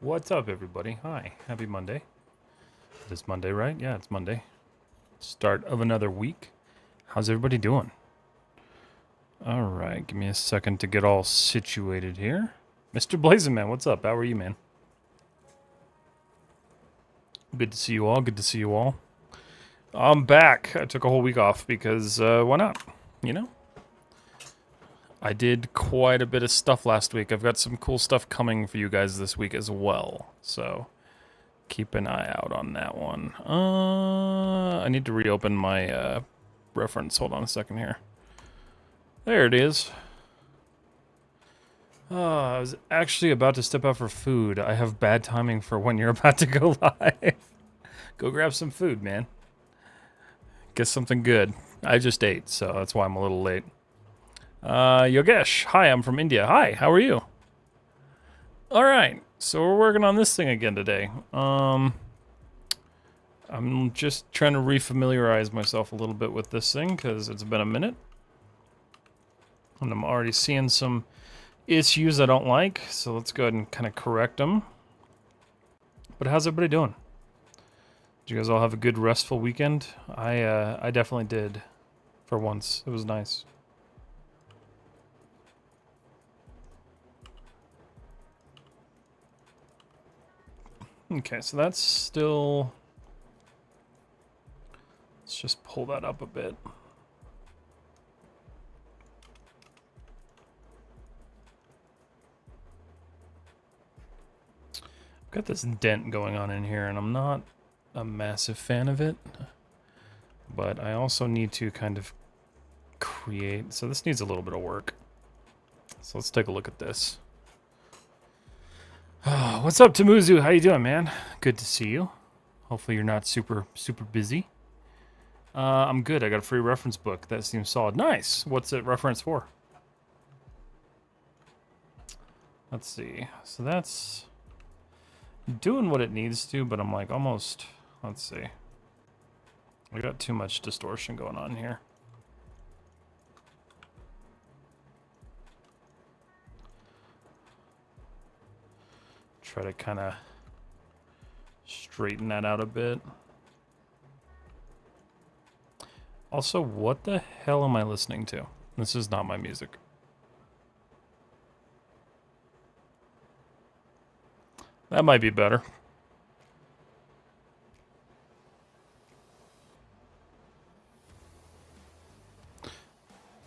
What's up, everybody? Hi, happy Monday. It is Monday, right? Yeah, it's Monday. Start of another week. How's everybody doing? All right, give me a second to get all situated here. Mr. Blazing Man, what's up? How are you, man? Good to see you all. Good to see you all. I'm back. I took a whole week off because why not? You know? I did quite a bit of stuff last week. I've got some cool stuff coming for you guys this week as well. So keep an eye out on that one. I need to reopen my reference. Hold on a second here. There it is. I was actually about to step out for food. I have bad timing for when you're about to go live. Go grab some food, man. Get something good. I just ate, so that's why I'm a little late. Yogesh, hi, I'm from India. Hi, how are you? Alright, so we're working on this thing again today. I'm just trying to refamiliarize myself a little bit with this thing, because it's been a minute. And I'm already seeing some issues I don't like, so let's go ahead and kind of correct them. But how's everybody doing? Did you guys all have a good restful weekend? I definitely did, for once. It was nice. Okay, so that's still... Let's just pull that up a bit. I've got this dent going on in here, and I'm not a massive fan of it. But I also need to kind of create... So this needs a little bit of work. So let's take a look at this. What's up, Tamuzu? How you doing, man? Good to see you. Hopefully you're not super busy. I'm good. I got a free reference book. That seems solid. Nice. What's it reference for? Let's see. So that's doing what it needs to, but I'm like almost... Let's see. I got too much distortion going on here. Try to kind of straighten that out a bit. Also, what the hell am I listening to? This is not my music. That might be better.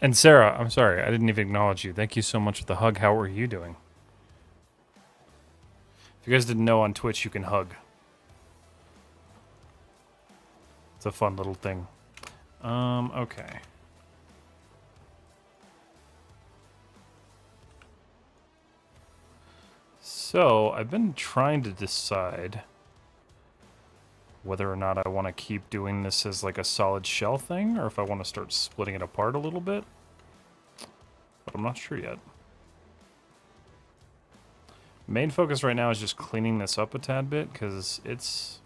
And Sarah, I'm sorry, I didn't even acknowledge you. Thank you so much for the hug. How are you doing? If you guys didn't know, on Twitch you can hug. It's a fun little thing. Okay. So, I've been trying to decide whether or not I want to keep doing this as like a solid shell thing, or if I want to start splitting it apart a little bit. But I'm not sure yet. Main focus right now is just cleaning this up a tad bit, because it's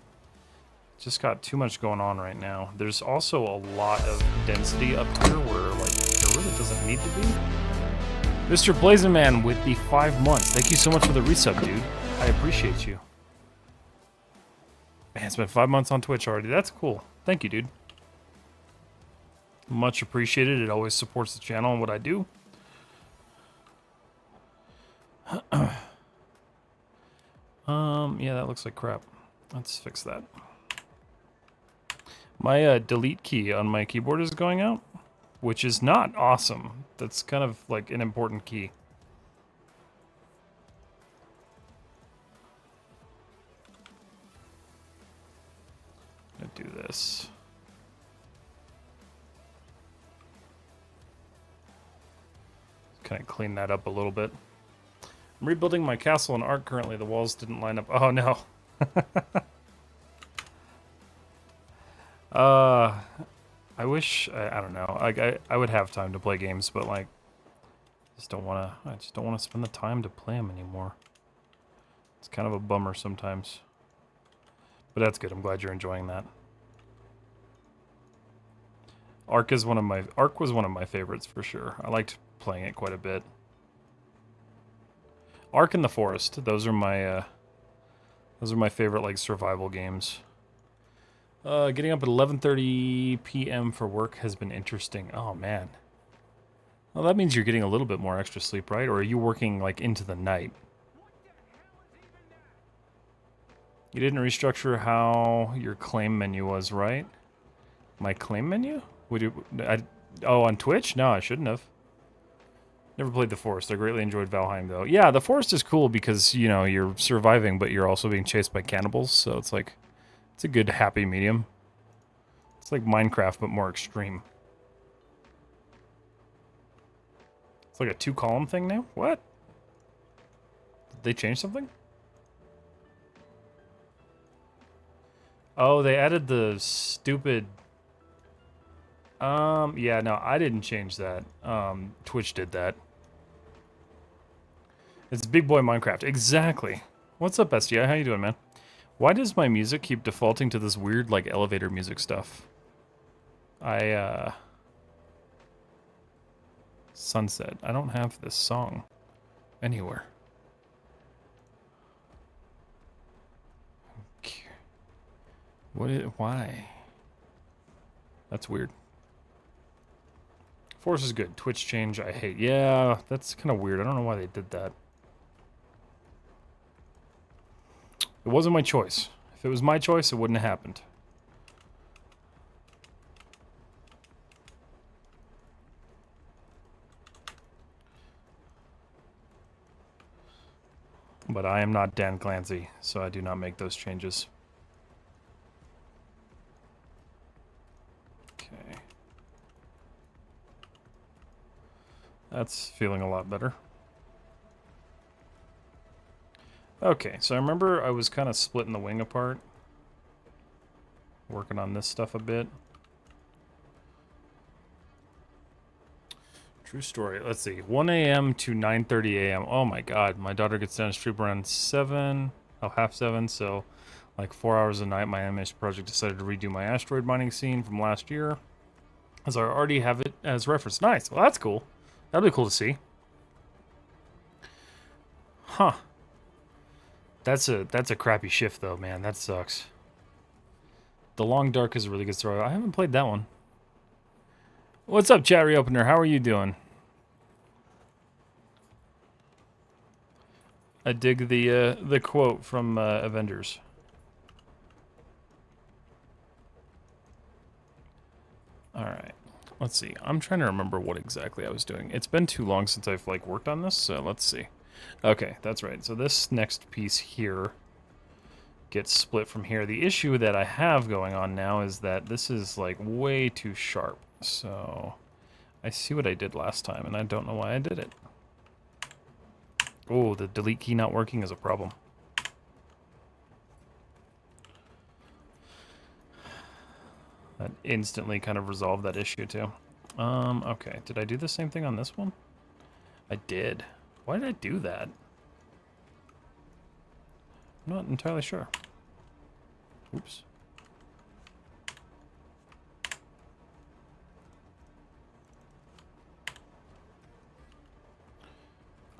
just got too much going on right now. There's also a lot of density up here where, like, there really doesn't need to be. Mr. Blazonman with the 5 months. Thank you so much for the resub, dude. I appreciate you. Man, it's been 5 months on Twitch already. That's cool. Thank you, dude. Much appreciated. It always supports the channel and what I do. Yeah, that looks like crap. Let's fix that. My delete key on my keyboard is going out, which is not awesome. That's kind of like an important key. I'm gonna do this. Kind of clean that up a little bit. I'm rebuilding my castle in Ark currently. The walls didn't line up. Oh no. I wish I don't know. I would have time to play games, but like I just don't want to spend the time to play them anymore. It's kind of a bummer sometimes. But that's good. I'm glad you're enjoying that. Ark was one of my favorites for sure. I liked playing it quite a bit. Ark and the Forest. Those are my favorite like survival games. Getting up at 11:30 p.m. for work has been interesting. Oh man. Well, that means you're getting a little bit more extra sleep, right? Or are you working like into the night? You didn't restructure how your claim menu was, right? My claim menu? Oh, on Twitch? No, I shouldn't have. Never played the Forest. I greatly enjoyed Valheim, though. Yeah, the Forest is cool because, you know, you're surviving, but you're also being chased by cannibals, so it's like, it's a good happy medium. It's like Minecraft, but more extreme. It's like a 2-column thing now? What? Did they change something? Oh, they added the stupid... yeah, no, I didn't change that. Twitch did that. It's Big Boy Minecraft. Exactly. What's up, SDI? How you doing, man? Why does my music keep defaulting to this weird, like, elevator music stuff? Sunset. I don't have this song anywhere. Why? That's weird. Force is good. Twitch change, I hate. Yeah, that's kind of weird. I don't know why they did that. It wasn't my choice. If it was my choice, it wouldn't have happened. But I am not Dan Clancy, so I do not make those changes. Okay. That's feeling a lot better. Okay, so I remember I was kind of splitting the wing apart. Working on this stuff a bit. True story. Let's see. 1 a.m. to 9:30 a.m. Oh my god. My daughter gets down to sleep around 7. Oh, half 7. So, like 4 hours a night, my animation project decided to redo my asteroid mining scene from last year. As I already have it as reference. Nice. Well, that's cool. That'd be cool to see. Huh. That's a crappy shift though, man. That sucks. The Long Dark is a really good story. I haven't played that one. What's up, chat reopener? How are you doing? I dig the quote from Avengers. All right. Let's see. I'm trying to remember what exactly I was doing. It's been too long since I've like worked on this, so let's see. Okay, that's right. So this next piece here gets split from here. The issue that I have going on now is that this is like way too sharp. So I see what I did last time, and I don't know why I did it. Oh, the delete key not working is a problem. That instantly kind of resolved that issue too. Okay. Did I do the same thing on this one? I did. Why did I do that? I'm not entirely sure. Oops.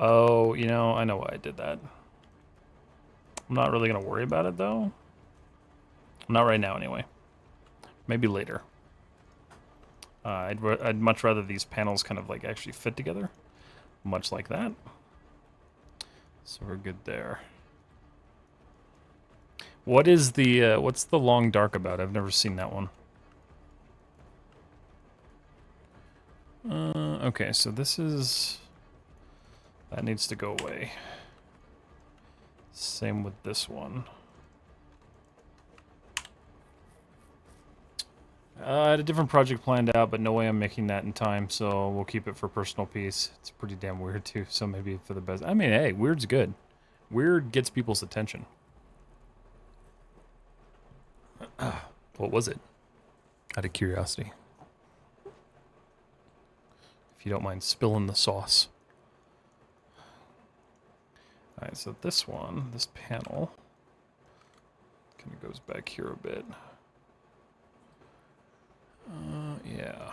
Oh, you know, I know why I did that. I'm not really going to worry about it, though. Not right now, anyway. Maybe later. I'd much rather these panels kind of, like, actually fit together. Much like that. So we're good there. What is the, what's the long dark about? I've never seen that one. Okay, so this is... That needs to go away. Same with this one. I had a different project planned out, but no way I'm making that in time, so we'll keep it for personal peace. It's pretty damn weird, too, so maybe for the best. I mean, hey, weird's good. Weird gets people's attention. What was it? Out of curiosity. If you don't mind spilling the sauce. Alright, so this one, this panel, kind of goes back here a bit. Yeah.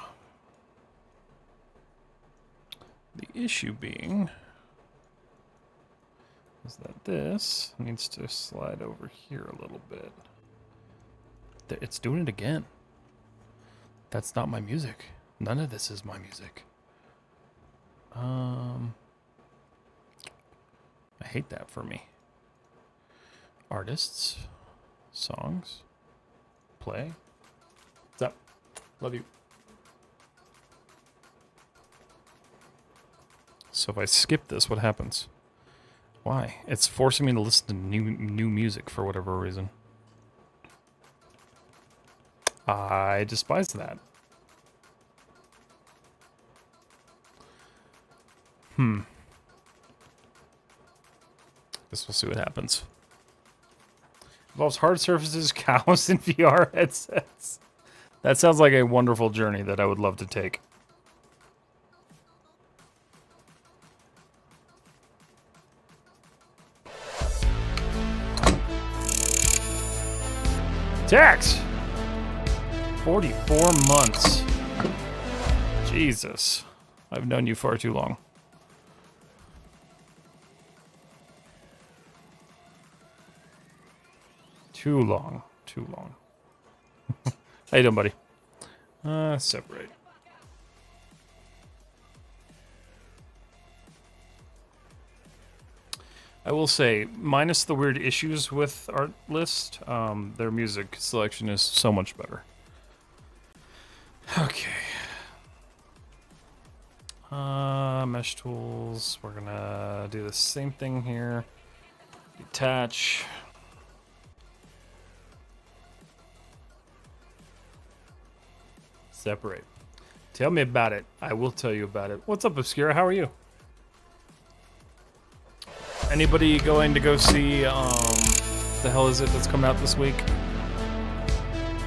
The issue being is that this needs to slide over here a little bit. It's doing it again. That's not my music. None of this is my music. I hate that for me. Artists, songs, play. What's up? Love you. So if I skip this, what happens? Why? It's forcing me to listen to new music for whatever reason. I despise that. Guess we'll see what happens. Involves hard surfaces, cows, and VR headsets. That sounds like a wonderful journey that I would love to take. Tax! 44 months. Jesus. I've known you far too long. Too long. Too long. How you doing, buddy? Separate. I will say, minus the weird issues with Art List, their music selection is so much better. Okay. Mesh tools. We're gonna do the same thing here. Detach. Separate. Tell me about it. I will tell you about it. What's up, Obscura? How are you? Anybody going to go see, the hell is it that's coming out this week?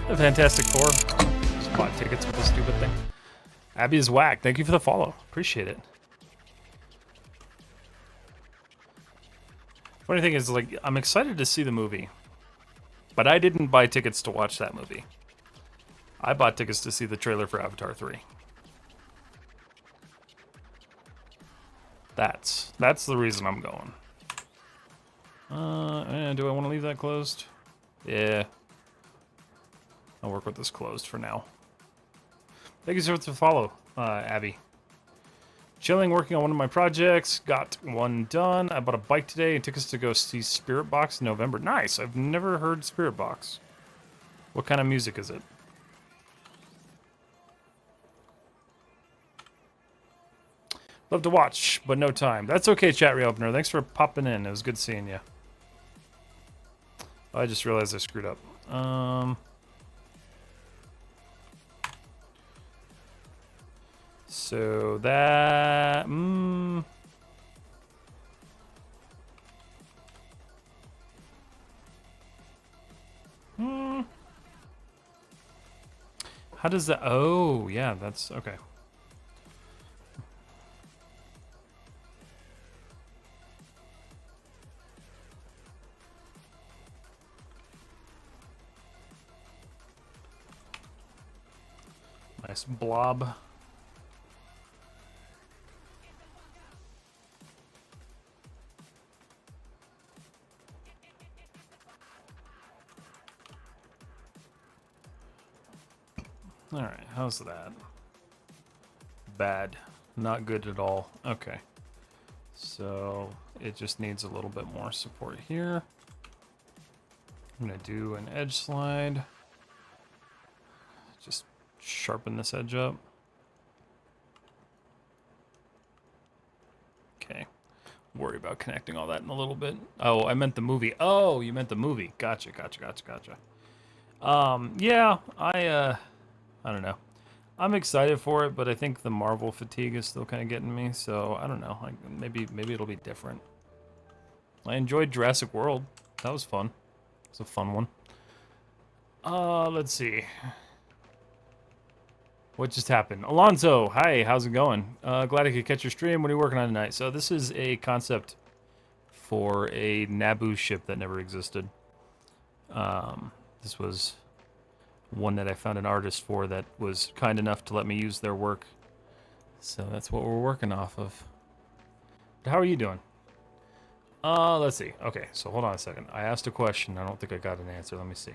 The Fantastic Four. Just bought tickets with this stupid thing. Abby is whack. Thank you for the follow. Appreciate it. Funny thing is, like, I'm excited to see the movie. But I didn't buy tickets to watch that movie. I bought tickets to see the trailer for Avatar 3. That's the reason I'm going. Do I want to leave that closed? Yeah. I'll work with this closed for now. Thank you so much for the follow, Abby. Chilling, working on one of my projects. Got one done. I bought a bike today and took us to go see Spirit Box in November. Nice. I've never heard Spirit Box. What kind of music is it? Love to watch, but no time. That's okay, chat reopener. Thanks for popping in. It was good seeing you. I just realized I screwed up. So that... How does that... Oh, yeah, that's... Okay. Nice blob. Alright, how's that? Bad. Not good at all. Okay. So, it just needs a little bit more support here. I'm going to do an edge slide. Just sharpen this edge up. Okay. Worry about connecting all that in a little bit. Oh, I meant the movie. Oh, you meant the movie. Gotcha. Yeah, I don't know. I'm excited for it, but I think the Marvel fatigue is still kind of getting me. So I don't know. Maybe it'll be different. I enjoyed Jurassic World. That was fun. It's a fun one. Let's see. What just happened? Alonso, hi. How's it going? Glad I could catch your stream. What are you working on tonight? So this is a concept for a Naboo ship that never existed. This was one that I found an artist for that was kind enough to let me use their work. So that's what we're working off of. But how are you doing? Let's see. Okay, so hold on a second. I asked a question. I don't think I got an answer. Let me see.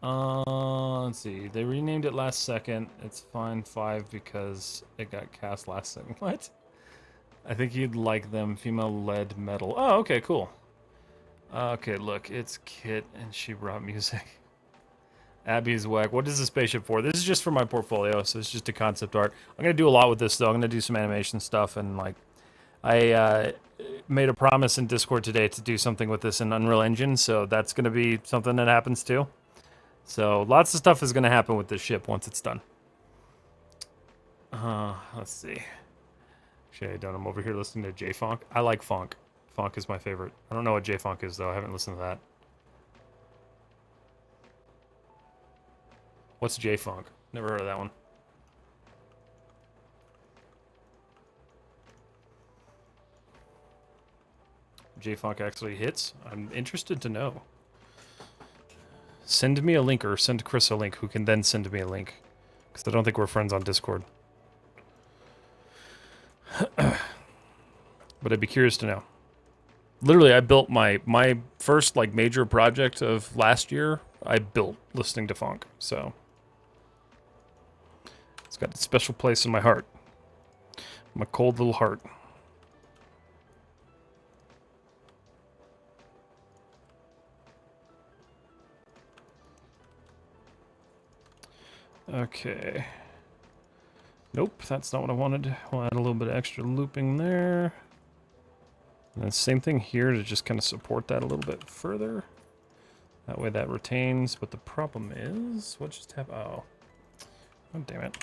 Let's see. They renamed it last second. It's fine 5 because it got cast last second. What? I think you'd like them. Female lead metal. Oh, okay, cool. Okay, look. It's Kit and she brought music. Abby's whack. What is the spaceship for? This is just for my portfolio, so it's just a concept art. I'm going to do a lot with this, though. I'm going to do some animation stuff, and, like, I made a promise in Discord today to do something with this in Unreal Engine, so that's going to be something that happens, too. So, lots of stuff is going to happen with this ship once it's done. Let's see. Actually, I don't. I'm over here listening to J-Funk. I like funk. Funk is my favorite. I don't know what J-Funk is, though. I haven't listened to that. What's J-Funk? Never heard of that one. J-Funk actually hits? I'm interested to know. Send me a link, or send Chris a link, who can then send me a link. Because I don't think we're friends on Discord. But I'd be curious to know. Literally, I built my first, like, major project of last year, I built listening to funk, so... It's got a special place in my heart. My cold little heart. Okay. Nope, that's not what I wanted. We'll add a little bit of extra looping there. And then same thing here to just kind of support that a little bit further. That way that retains, but the problem is... What just happened? Oh. Oh, damn it.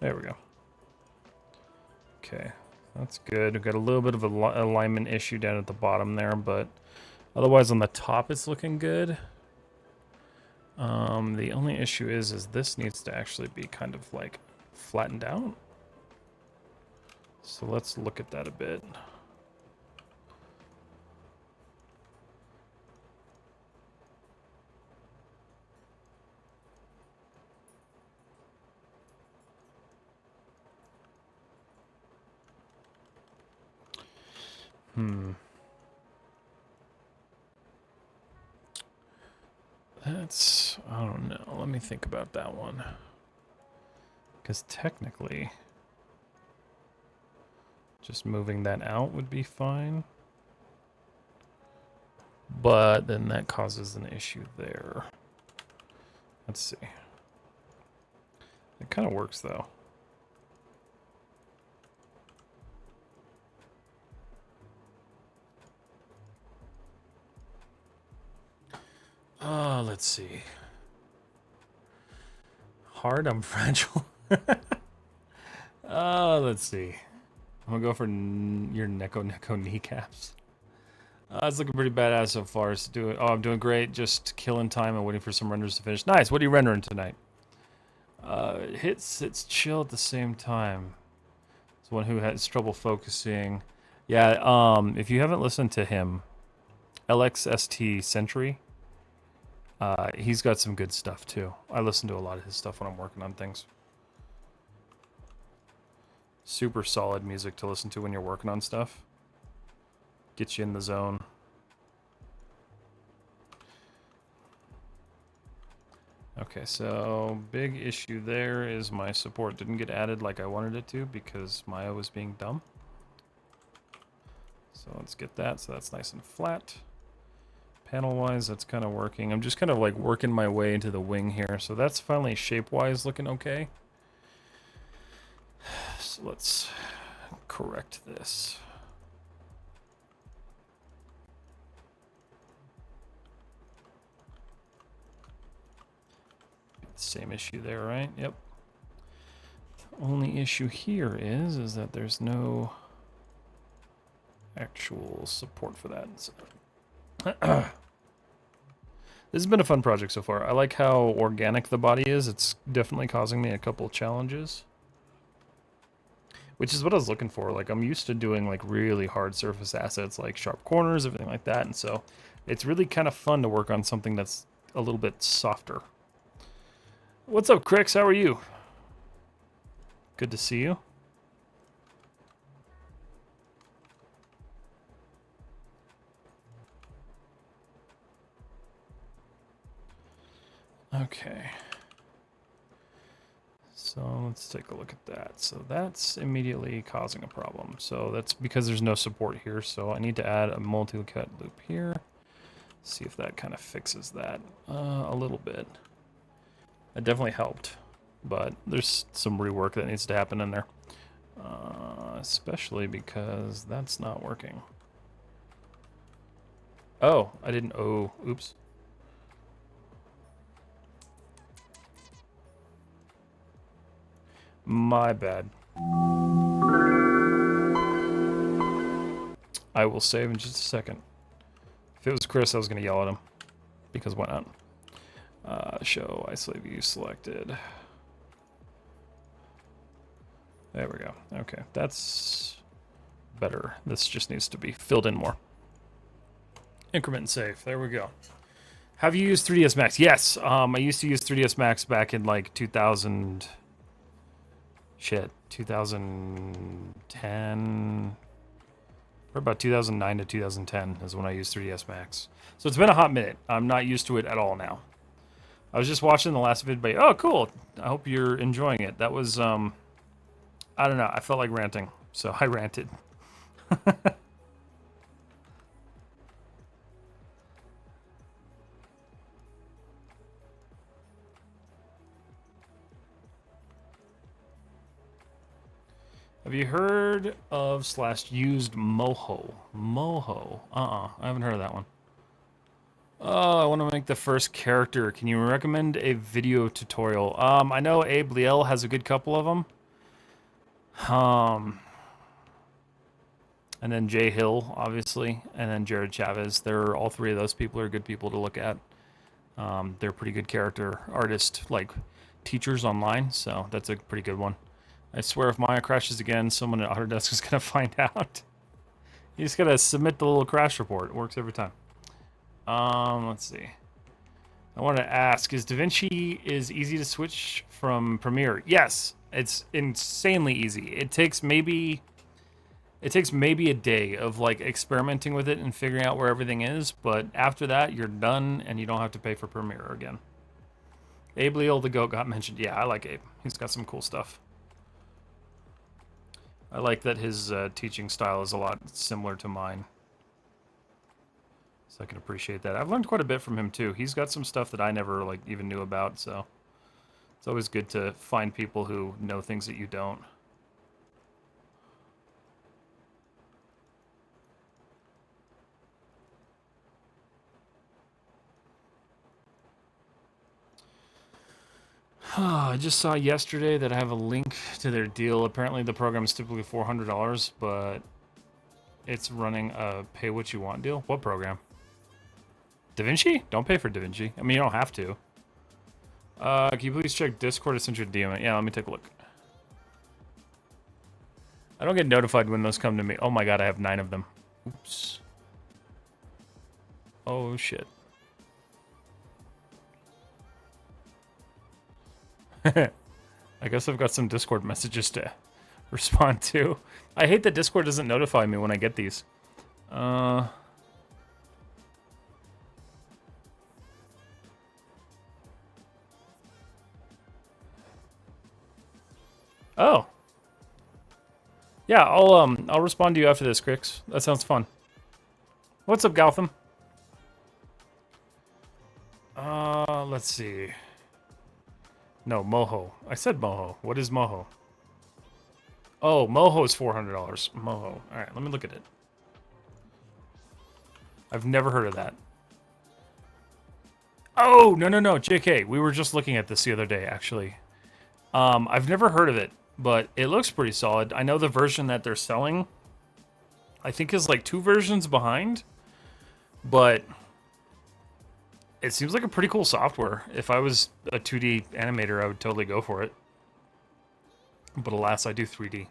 There we go. Okay, that's good. We've got a little bit of a alignment issue down at the bottom there, but otherwise on the top it's looking good. The only issue is this needs to actually be kind of like flattened out. So let's look at that a bit. That's, I don't know. Let me think about that one. Because technically, just moving that out would be fine. But then that causes an issue there. Let's see. It kind of works though. Let's see. Hard, I'm fragile. Let's see. I'm gonna go for your Neko kneecaps. It's looking pretty badass so far. I'm doing great. Just killing time and waiting for some renders to finish. Nice. What are you rendering tonight? It's chill at the same time. It's one who has trouble focusing. Yeah. If you haven't listened to him, LXST Century. He's got some good stuff too. I listen to a lot of his stuff when I'm working on things. Super solid music to listen to when you're working on stuff. Gets you in the zone. Okay, so big issue there is my support didn't get added like I wanted it to because Maya was being dumb. So let's get that, so that's nice and flat. Panel-wise, that's kind of working. I'm just kind of like working my way into the wing here, so that's finally shape-wise looking okay. So let's correct this. Same issue there, right? Yep. The only issue here is that there's no actual support for that. So this has been a fun project so far. I like how organic the body is. It's definitely causing me a couple challenges, which is what I was looking for. Like, I'm used to doing like really hard surface assets, like sharp corners, everything like that, and so it's really kind of fun to work on something that's a little bit softer. What's up, Crix? How are you? Good to see you. Okay. So let's take a look at that. So that's immediately causing a problem. So that's because there's no support here. So I need to add a multi-cut loop here. See if that kind of fixes that a little bit. It definitely helped, but there's some rework that needs to happen in there. Especially because that's not working. Oh, I didn't. Oh, oops. My bad. I will save in just a second. If it was Chris, I was going to yell at him. Because why not? Show isolate view selected. There we go. Okay, that's better. This just needs to be filled in more. Increment and save. There we go. Have you used 3ds Max? Yes. I used to use 3ds Max back in like 2000... Shit. 2010... Or about 2009 to 2010 is when I used 3ds Max. So it's been a hot minute. I'm not used to it at all now. I was just watching the last video. Oh, cool. I hope you're enjoying it. That was, I don't know. I felt like ranting, so I ranted. Have you heard of / used Moho? Moho? I haven't heard of that one. Oh, I want to make the first character. Can you recommend a video tutorial? I know Abe Liel has a good couple of them. And then Jay Hill, obviously, and then Jared Chavez. They're all three of those people are good people to look at. They're pretty good character artist, like teachers online, so that's a pretty good one. I swear if Maya crashes again, someone at Autodesk is gonna find out. You just gotta submit the little crash report. It works every time. Let's see. I want to ask, is DaVinci easy to switch from Premiere? Yes, it's insanely easy. It takes maybe a day of like experimenting with it and figuring out where everything is, but after that you're done and you don't have to pay for Premiere again. Abe Leal the Goat got mentioned. Yeah, I like Abe. He's got some cool stuff. I like that his teaching style is a lot similar to mine. So I can appreciate that. I've learned quite a bit from him too. He's got some stuff that I never like even knew about, so it's always good to find people who know things that you don't. I just saw yesterday that I have a link to their deal. Apparently the program is typically $400, but it's running a pay what you want deal. What program? DaVinci? Don't pay for DaVinci. I mean, you don't have to. Can you please check Discord? I sent you a DM. Yeah, let me take a look. I don't get notified when those come to me. Oh my god, I have 9 of them. Oops. Oh shit. I guess I've got some Discord messages to respond to. I hate that Discord doesn't notify me when I get these. Oh. Yeah, I'll respond to you after this, Crix. That sounds fun. What's up, Gotham? Let's see. No, Moho. I said Moho. What is Moho? Oh, Moho is $400. Moho. All right, let me look at it. I've never heard of that. Oh, no, JK. We were just looking at this the other day, actually. I've never heard of it, but it looks pretty solid. I know the version that they're selling, I think, is like 2 versions behind, but it seems like a pretty cool software. If I was a 2D animator, I would totally go for it. But alas, I do 3D.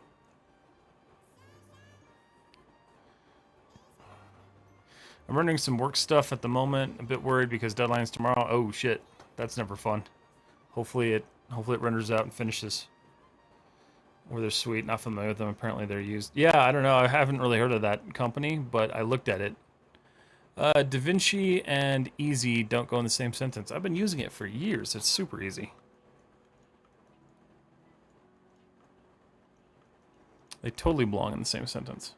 I'm running some work stuff at the moment. A bit worried because deadline's tomorrow. Oh shit, that's never fun. Hopefully it renders out and finishes. Or they're sweet. Not familiar with them. Apparently they're used. Yeah, I don't know. I haven't really heard of that company, but I looked at it. DaVinci and easy don't go in the same sentence. I've been using it for years. It's super easy. They totally belong in the same sentence.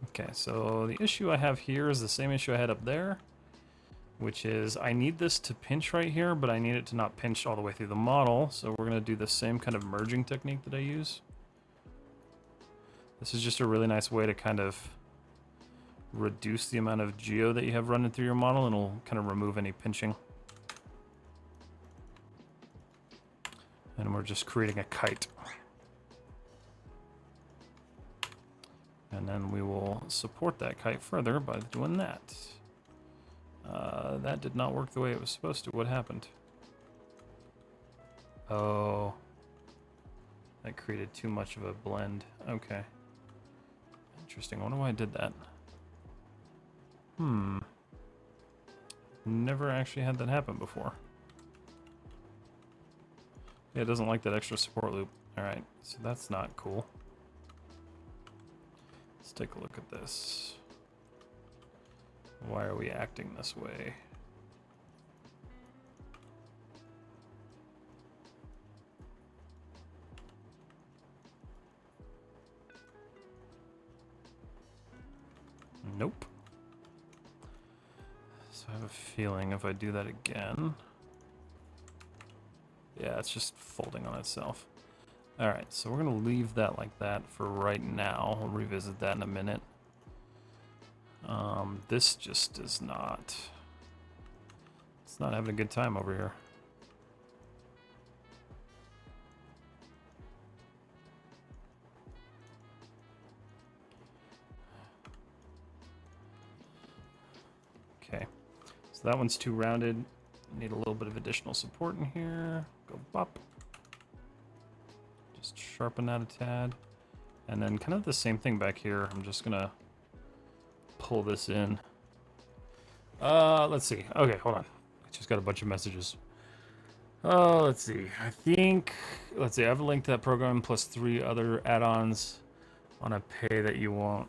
Okay, so the issue I have here is the same issue I had up there, which is I need this to pinch right here, but I need it to not pinch all the way through the model. So we're going to do the same kind of merging technique that I use. This is just a really nice way to kind of reduce the amount of geo that you have running through your model, and it'll kind of remove any pinching. And we're just creating a kite. And then we will support that kite further by doing that. That did not work the way it was supposed to. What happened? Oh. That created too much of a blend. Okay. Interesting. I wonder why I did that. Never actually had that happen before. Yeah, it doesn't like that extra support loop. Alright, so that's not cool. Let's take a look at this. Why are we acting this way? Nope. So I have a feeling if I do that again... Yeah, it's just folding on itself. Alright, so we're going to leave that like that for right now. We'll revisit that in a minute. This just is not... It's not having a good time over here. Okay, so that one's too rounded. Need a little bit of additional support in here. Go bop. Just sharpen that a tad. And then kind of the same thing back here. I'm just gonna pull this in. Let's see. Okay, hold on. I just got a bunch of messages. Let's see. I think, let's see, I have a link to that program plus 3 other add-ons on a pay that you won't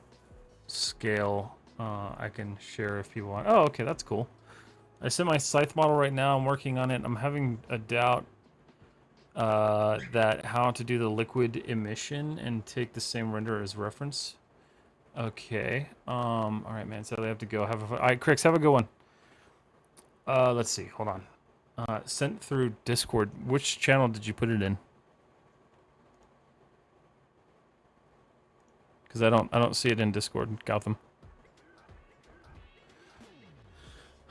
scale. I can share if you want. Oh, okay, that's cool. I sent my scythe model right now. I'm working on it. I'm having a doubt that how to do the liquid emission and take the same render as reference. Okay. All right, man. So I have to go. Have a fun. All right, Crix, have a good one. Let's see. Hold on. Sent through Discord. Which channel did you put it in? Because I don't see it in Discord, Gotham.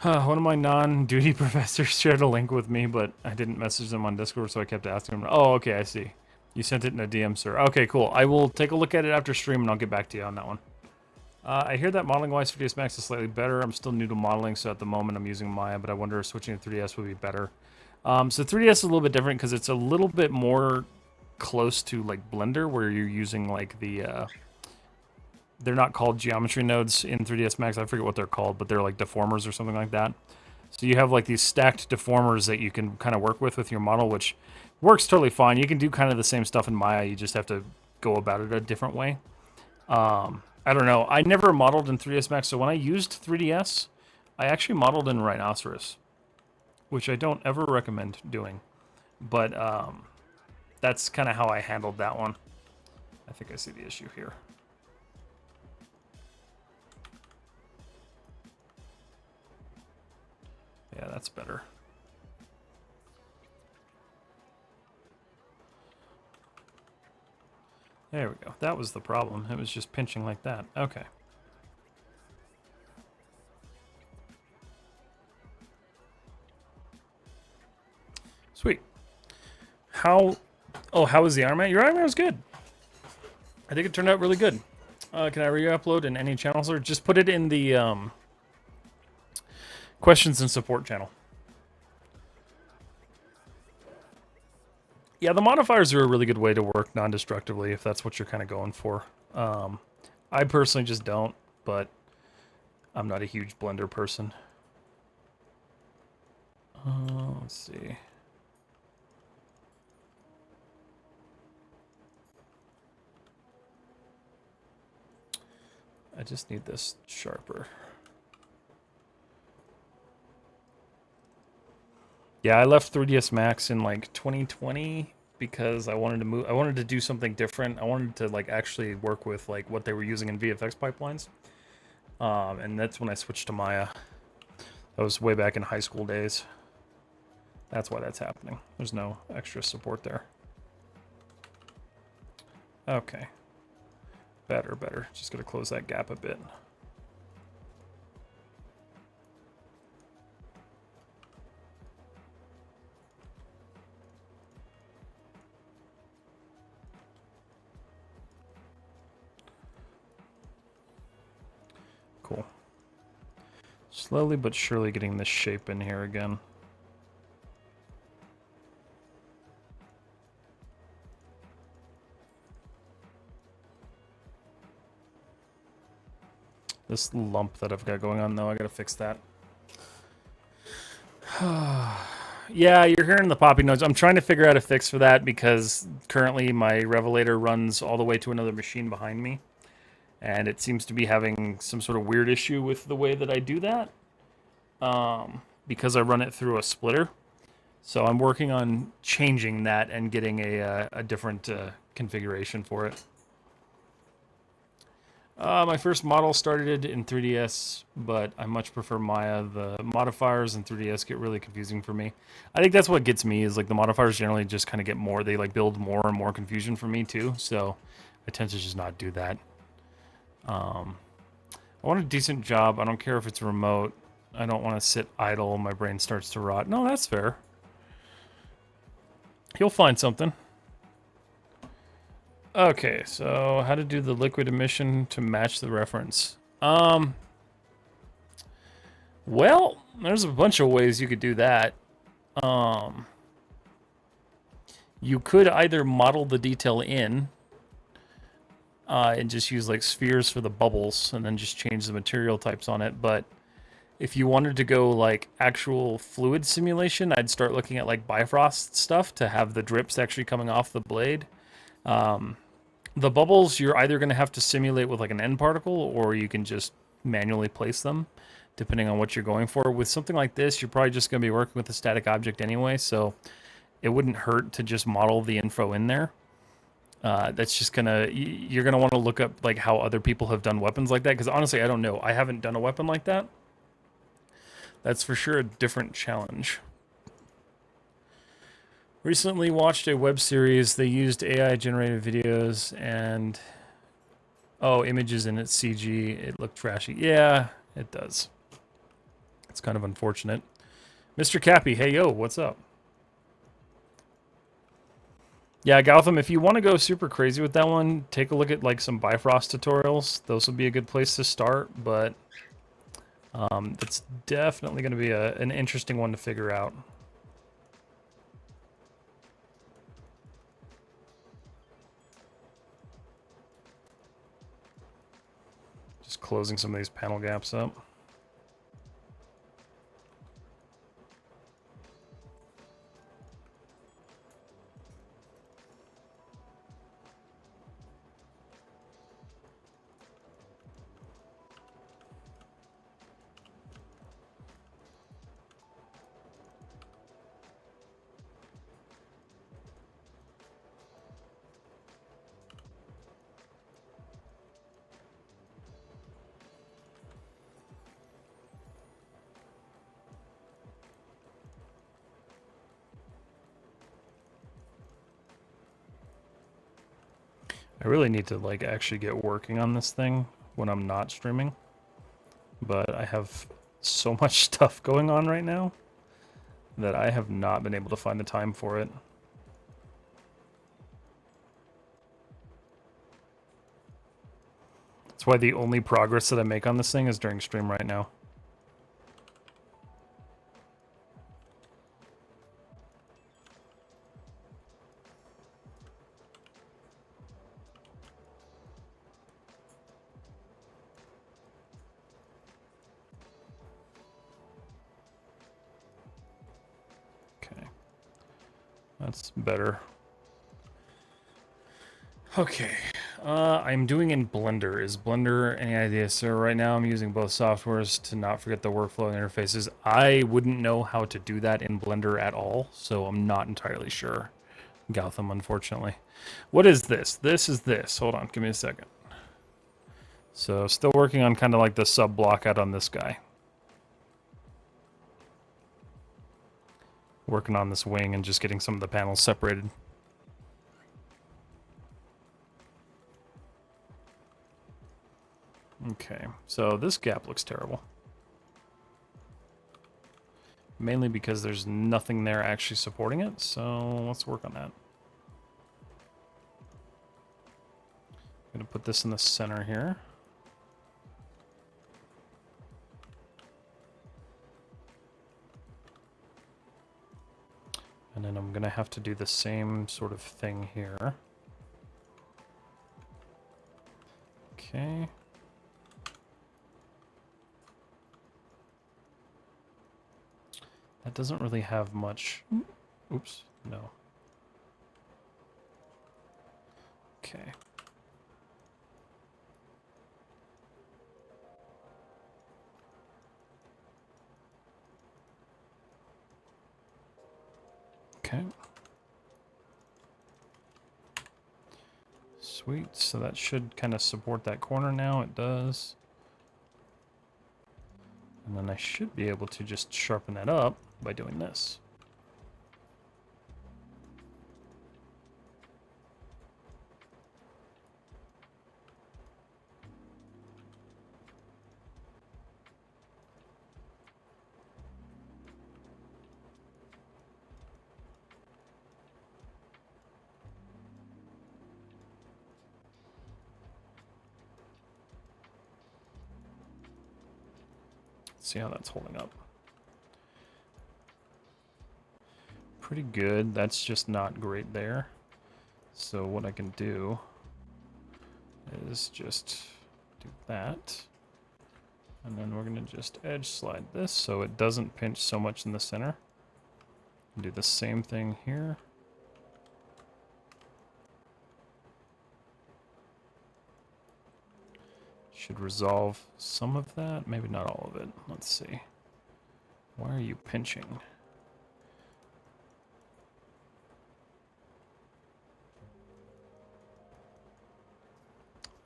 One of my non-duty professors shared a link with me, but I didn't message them on Discord, so I kept asking them. Oh, okay, I see. You sent it in a DM, sir. Okay, cool. I will take a look at it after stream, and I'll get back to you on that one. I hear that modeling-wise, 3ds Max is slightly better. I'm still new to modeling, so at the moment I'm using Maya, but I wonder if switching to 3ds would be better. So 3ds is a little bit different because it's a little bit more close to like Blender, where you're using like the they're not called geometry nodes in 3ds Max. I forget what they're called, but they're like deformers or something like that. So you have like these stacked deformers that you can kind of work with your model, which works totally fine. You can do kind of the same stuff in Maya. You just have to go about it a different way. I don't know. I never modeled in 3ds Max, so when I used 3ds, I actually modeled in Rhinoceros, which I don't ever recommend doing. But that's kind of how I handled that one. I think I see the issue here. Yeah, that's better. There we go. That was the problem. It was just pinching like that. Okay. Sweet. How was the Iron Your Iron was good. I think it turned out really good. Can I re-upload in any channels, or just put it in the questions and support channel? Yeah, the modifiers are a really good way to work non-destructively if that's what you're kind of going for. I personally just don't, but I'm not a huge Blender person. Let's see. I just need this sharper. Yeah, I left 3ds Max in like 2020 because I wanted to move. I wanted to do something different. I wanted to like actually work with like what they were using in VFX pipelines. And that's when I switched to Maya. That was way back in high school days. That's why that's happening. There's no extra support there. Okay. Better. Just gotta close that gap a bit. Cool. Slowly but surely getting this shape in here again. This lump that I've got going on, though, I gotta fix that. Yeah, you're hearing the poppy noise. I'm trying to figure out a fix for that because currently my Revelator runs all the way to another machine behind me. And it seems to be having some sort of weird issue with the way that I do that. Because I run it through a splitter. So I'm working on changing that and getting a different configuration for it. My first model started in 3DS, but I much prefer Maya. The modifiers in 3DS get really confusing for me. I think that's what gets me, is like the modifiers generally just kind of get more, they like build more and more confusion for me too, so I tend to just not do that. I want a decent job. I don't care if it's remote. I don't want to sit idle. My brain starts to rot. No, that's fair. You'll find something. Okay, so how to do the liquid emission to match the reference. Well, there's a bunch of ways you could do that. You could either model the detail in and just use like spheres for the bubbles and then just change the material types on it, but if you wanted to go like actual fluid simulation, I'd start looking at like Bifrost stuff to have the drips actually coming off the blade. The bubbles, you're either going to have to simulate with like an end particle, or you can just manually place them, depending on what you're going for. With something like this, you're probably just going to be working with a static object anyway, so it wouldn't hurt to just model the info in there. That's just gonna, you're going to want to look up like how other people have done weapons like that, because honestly, I don't know. I haven't done a weapon like that. That's for sure a different challenge. Recently watched a web series. They used AI-generated videos and images in its CG. It looked trashy. Yeah, it does. It's kind of unfortunate. Mr. Cappy, hey yo, what's up? Yeah, Gotham, if you want to go super crazy with that one, take a look at like some Bifrost tutorials. Those would be a good place to start, but it's definitely going to be an interesting one to figure out. Just closing some of these panel gaps up. I really need to like actually get working on this thing when I'm not streaming. But I have so much stuff going on right now that I have not been able to find the time for it. That's why the only progress that I make on this thing is during stream right now. Okay. That's better. Okay. I'm doing in Blender. Is Blender any idea? So right now I'm using both softwares to not forget the workflow interfaces. I wouldn't know how to do that in Blender at all, so I'm not entirely sure. Gotham, unfortunately. What is this? This is this. Hold on, give me a second. So still working on kind of like the sub block out on this guy. Working on this wing and just getting some of the panels separated. Okay, so this gap looks terrible. Mainly because there's nothing there actually supporting it, so let's work on that. I'm gonna put this in the center here. And then I'm gonna have to do the same sort of thing here. Okay. That doesn't really have much. Oops, no. Okay. Okay. Sweet, so that should kind of support that corner now. It does. And then I should be able to just sharpen that up by doing this. See how that's holding up. Pretty good. That's just not great there. So what I can do is just do that. And then we're going to just edge slide this so it doesn't pinch so much in the center. Do the same thing here. Should resolve some of that, maybe not all of it. Let's see. Why are you pinching?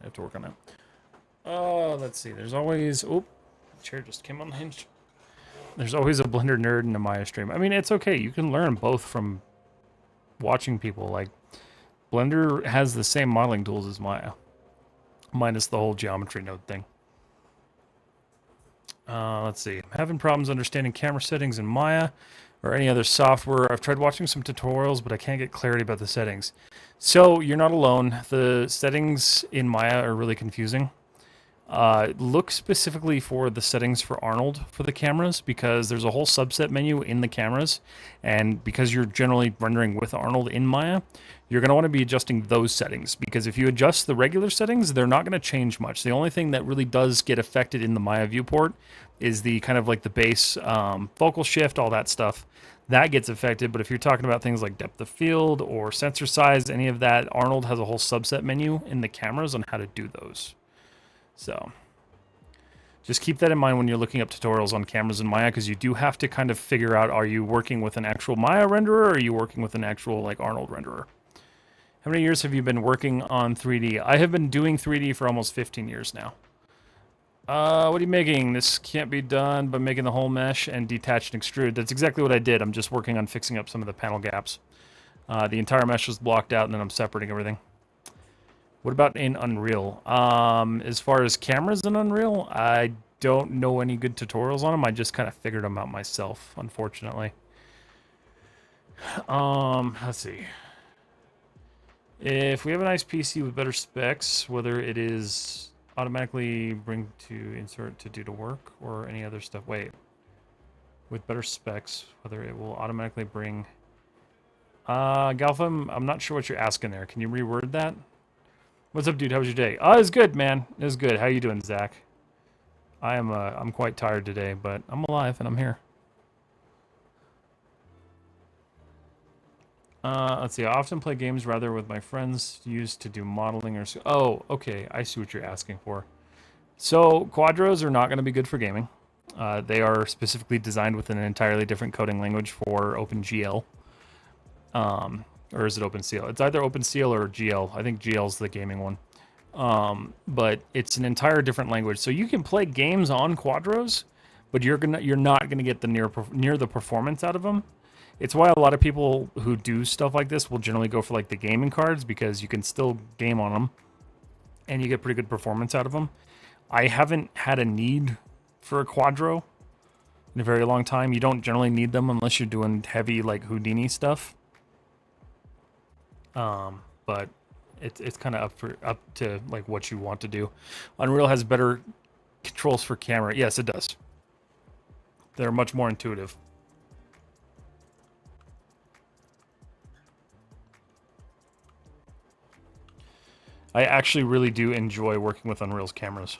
I have to work on that. Oh, let's see. There's always... Oh, the chair just came unhinged. There's always a Blender nerd in a Maya stream. I mean, it's okay. You can learn both from watching people. Like, Blender has the same modeling tools as Maya. Minus the whole geometry node thing. Let's see. I'm having problems understanding camera settings in Maya. or any other software. I've tried watching some tutorials, but I can't get clarity about the settings. So you're not alone. The settings in Maya are really confusing. Look specifically for the settings for Arnold for the cameras, because there's a whole subset menu in the cameras, and because you're generally rendering with Arnold in Maya, you're going to want to be adjusting those settings, because if you adjust the regular settings, they're not going to change much. The only thing that really does get affected in the Maya viewport is the kind of like the base focal shift, all that stuff. That gets affected, but if you're talking about things like depth of field or sensor size, any of that, Arnold has a whole subset menu in the cameras on how to do those. So just keep that in mind when you're looking up tutorials on cameras in Maya, because you do have to kind of figure out, are you working with an actual Maya renderer, or are you working with an actual like Arnold renderer? How many years have you been working on 3D? I have been doing 3D for almost 15 years now. What are you making? This can't be done by making the whole mesh and detach and extrude. That's exactly what I did. I'm just working on fixing up some of the panel gaps. The entire mesh was blocked out, and then I'm separating everything. What about in Unreal? As far as cameras in Unreal, I don't know any good tutorials on them. I just kind of figured them out myself, unfortunately. Let's see. If we have a nice PC with better specs, whether it is automatically bring to insert to do to work or any other stuff. Wait. With better specs, whether it will automatically bring... Galtham, I'm not sure what you're asking there. Can you reword that? What's up, dude? How was your day? Oh, it was good, man. It was good. How you doing, Zach? I'm quite tired today, but I'm alive and I'm here. Let's see. I often play games rather with my friends used to do modeling or... Oh, okay. I see what you're asking for. So, quadros are not going to be good for gaming. They are specifically designed with an entirely different coding language for OpenGL. Or is it OpenCL? It's either OpenCL or GL. I think GL is the gaming one. But it's an entire different language. So you can play games on quadros, but you're not gonna get the near the performance out of them. It's why a lot of people who do stuff like this will generally go for like the gaming cards, because you can still game on them and you get pretty good performance out of them. I haven't had a need for a quadro in a very long time. You don't generally need them unless you're doing heavy like Houdini stuff. But it's kind of up to like what you want to do. Unreal has better controls for camera. Yes, it does. They're much more intuitive. I actually really do enjoy working with Unreal's cameras.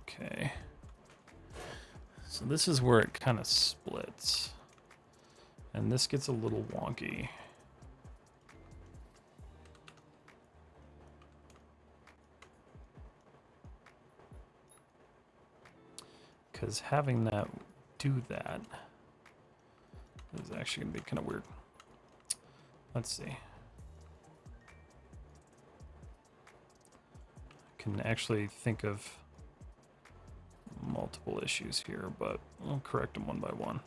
Okay. So this is where it kind of splits. And this gets a little wonky. Because having that do that is actually going to be kind of weird. Let's see. I can actually think of multiple issues here, but I'll correct them one by one.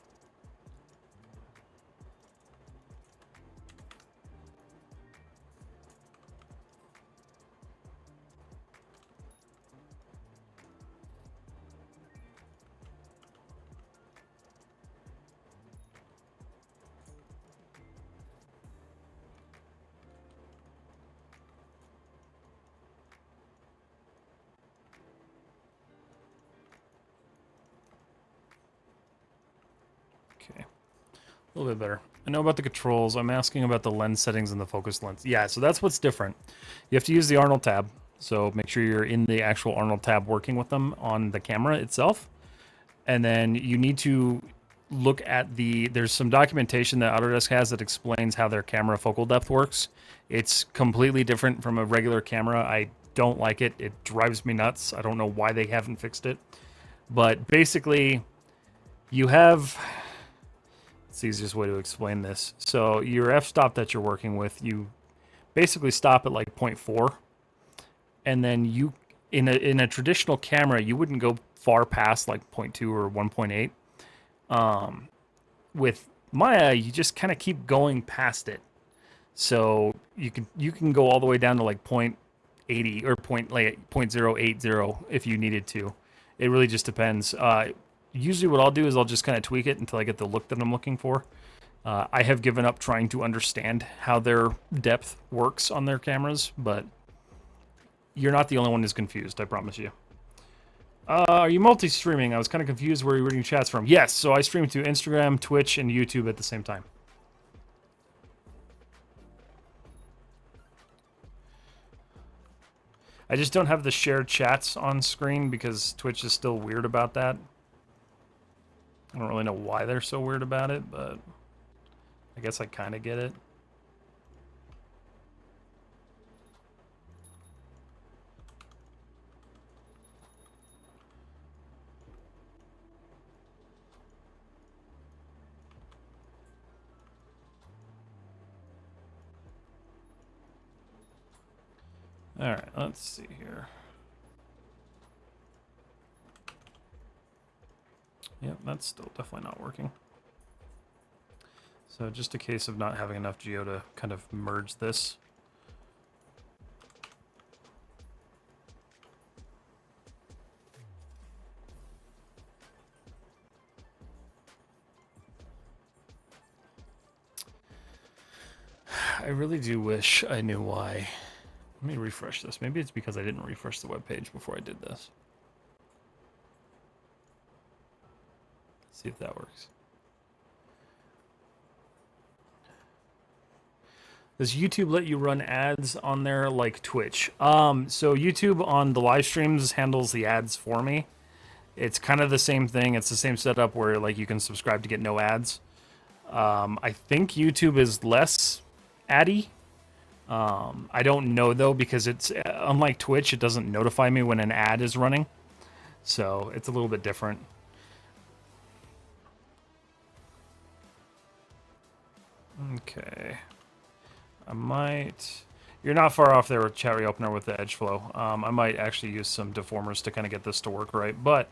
Okay, a little bit better. I know about the controls. I'm asking about the lens settings and the focus lens. Yeah, so that's what's different. You have to use the Arnold tab. So make sure you're in the actual Arnold tab working with them on the camera itself. And then you need to look at there's some documentation that Autodesk has that explains how their camera focal depth works. It's completely different from a regular camera. I don't like it. It drives me nuts. I don't know why they haven't fixed it. But basically, you have... It's the easiest way to explain this. So your f-stop that you're working with, you basically stop at like 0.4. And then you, in a traditional camera, you wouldn't go far past like 0.2 or 1.8. With Maya, you just kind of keep going past it. So you can go all the way down to like 0.8 .80 or .080 if you needed to. It really just depends. Usually what I'll do is I'll just kind of tweak it until I get the look that I'm looking for. I have given up trying to understand how their depth works on their cameras, but you're not the only one who's confused, I promise you. Are you multi-streaming? I was kind of confused where you're reading chats from. Yes, so I stream to Instagram, Twitch, and YouTube at the same time. I just don't have the shared chats on screen because Twitch is still weird about that. I don't really know why they're so weird about it, but I guess I kind of get it. Alright, let's see here. Yep, that's still definitely not working. So just a case of not having enough geo to kind of merge this. I really do wish I knew why. Let me refresh this. Maybe it's because I didn't refresh the web page before I did this. Let's see if that works. Does YouTube let you run ads on there like Twitch? So YouTube on the live streams handles the ads for me. It's kind of the same thing. It's the same setup where like you can subscribe to get no ads. I think YouTube is less addy. I don't know though because it's unlike Twitch, it doesn't notify me when an ad is running. So it's a little bit different. Okay. I might... You're not far off there with chat reopener with the edge flow. I might actually use some deformers to kind of get this to work right, but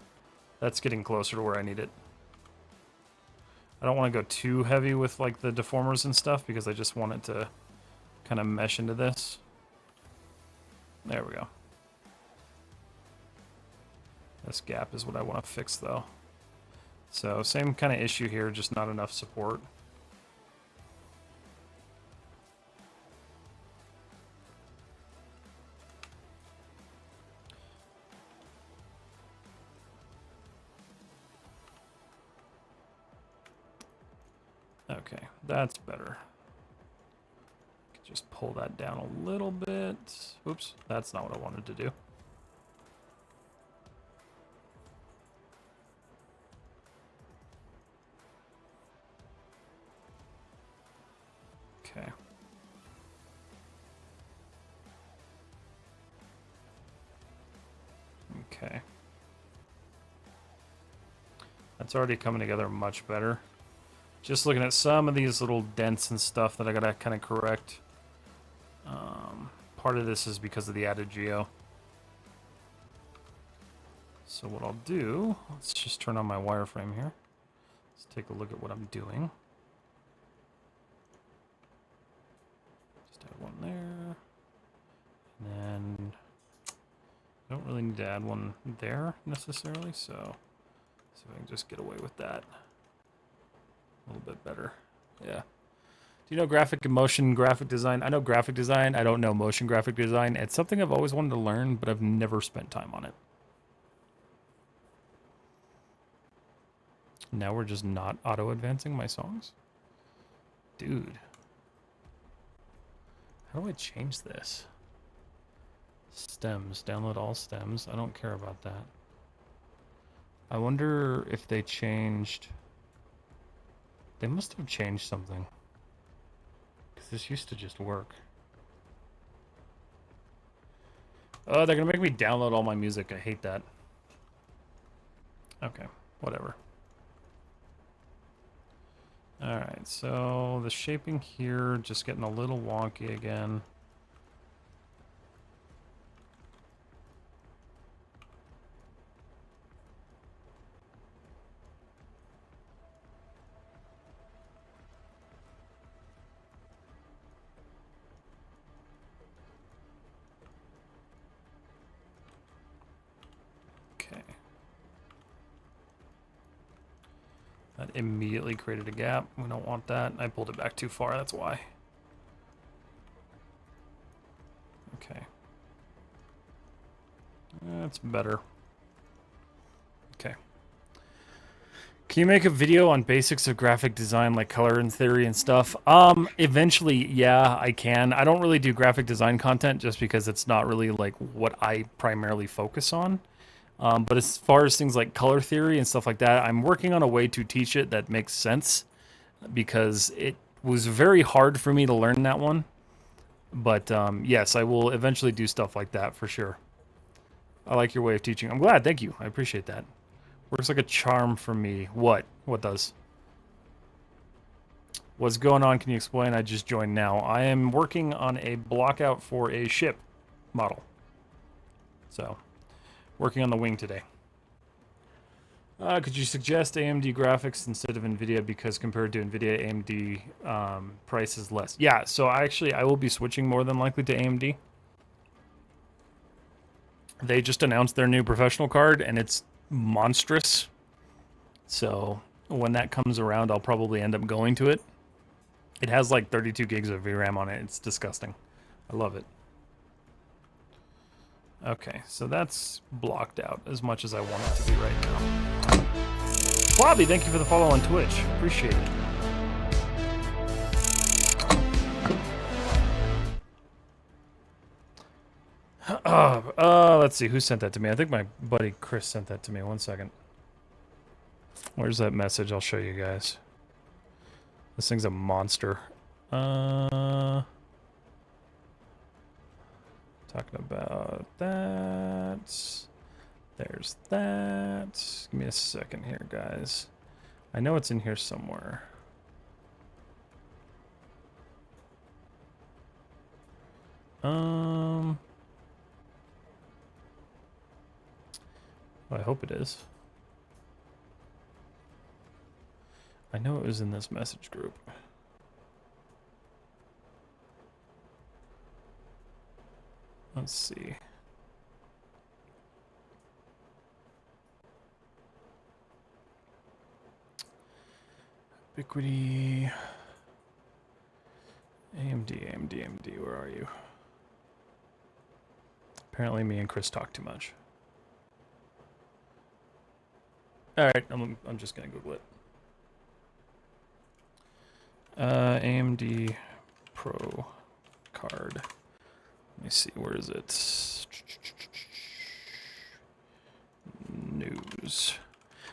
that's getting closer to where I need it. I don't want to go too heavy with like the deformers and stuff because I just want it to kind of mesh into this. There we go. This gap is what I want to fix though. So same kind of issue here, just not enough support. Okay, that's better. Just pull that down a little bit. Oops, that's not what I wanted to do. Okay. Okay. That's already coming together much better. Just looking at some of these little dents and stuff that I gotta kind of correct. Part of this is because of the added geo. So what I'll do, let's just turn on my wireframe here. Let's take a look at what I'm doing. Just add one there. And then I don't really need to add one there necessarily, so see if I can just get away with that a little bit better. Yeah. Do you know graphic and motion graphic design? I know graphic design. I don't know motion graphic design. It's something I've always wanted to learn, but I've never spent time on it. Now we're just not auto-advancing my songs? Dude. How do I change this? Stems. Download all stems. I don't care about that. I wonder if they changed... They must have changed something. Because this used to just work. Oh, they're going to make me download all my music. I hate that. Okay, whatever. Alright, so the shaping here just getting a little wonky again. immediately created a gap. We don't want that. I pulled it back too far, that's why. Okay. That's better. Okay. Can you make a video on basics of graphic design, like color and theory and stuff? Eventually, yeah, I can. I don't really do graphic design content just because it's not really like what I primarily focus on. But as far as things like color theory and stuff like that, I'm working on a way to teach it that makes sense, because it was very hard for me to learn that one. But yes, I will eventually do stuff like that for sure. I like your way of teaching. I'm glad. Thank you. I appreciate that. Works like a charm for me. What? What does? What's going on? Can you explain? I just joined now. I am working on a blockout for a ship model. So, working on the wing today. Could you suggest AMD graphics instead of NVIDIA, because compared to NVIDIA, AMD price is less? Yeah, so I will be switching more than likely to AMD. They just announced their new professional card, and it's monstrous. So when that comes around, I'll probably end up going to it. It has like 32 gigs of VRAM on it. It's disgusting. I love it. Okay, so that's blocked out as much as I want it to be right now. Bobby, thank you for the follow on Twitch. Appreciate it. Let's see, who sent that to me? I think my buddy Chris sent that to me. 1 second. Where's that message? I'll show you guys. This thing's a monster. Talking about that. There's that. Give me a second here, guys. I know it's in here somewhere. Well, I hope it is. I know it was in this message group. Let's see. Ubiquity. AMD, where are you? Apparently me and Chris talk too much. Alright, I'm just gonna Google it. AMD Pro card. Let me see, where is it? News.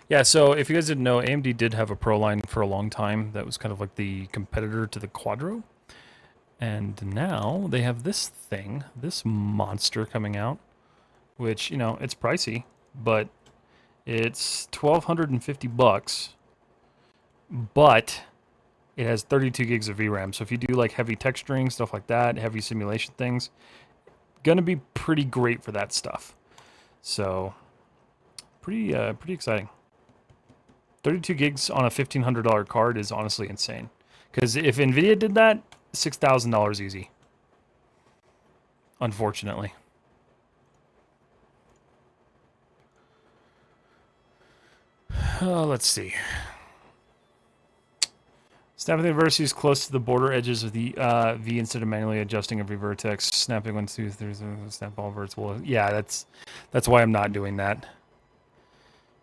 Yeah, so if you guys didn't know, AMD did have a Pro line for a long time that was kind of like the competitor to the Quadro. And now they have this thing, this monster coming out, which, you know, it's pricey, but it's $1,250, but it has 32 gigs of VRAM. So if you do like heavy texturing, stuff like that, heavy simulation things, gonna be pretty great for that stuff. So pretty exciting. 32 gigs on a $1,500 card is honestly insane. Because if NVIDIA did that, $6,000 easy. Unfortunately. Let's see. Snapping the vertices close to the border edges of the V instead of manually adjusting every vertex. Snapping 1, 2, 3, snap all verts. Well, yeah, that's why I'm not doing that.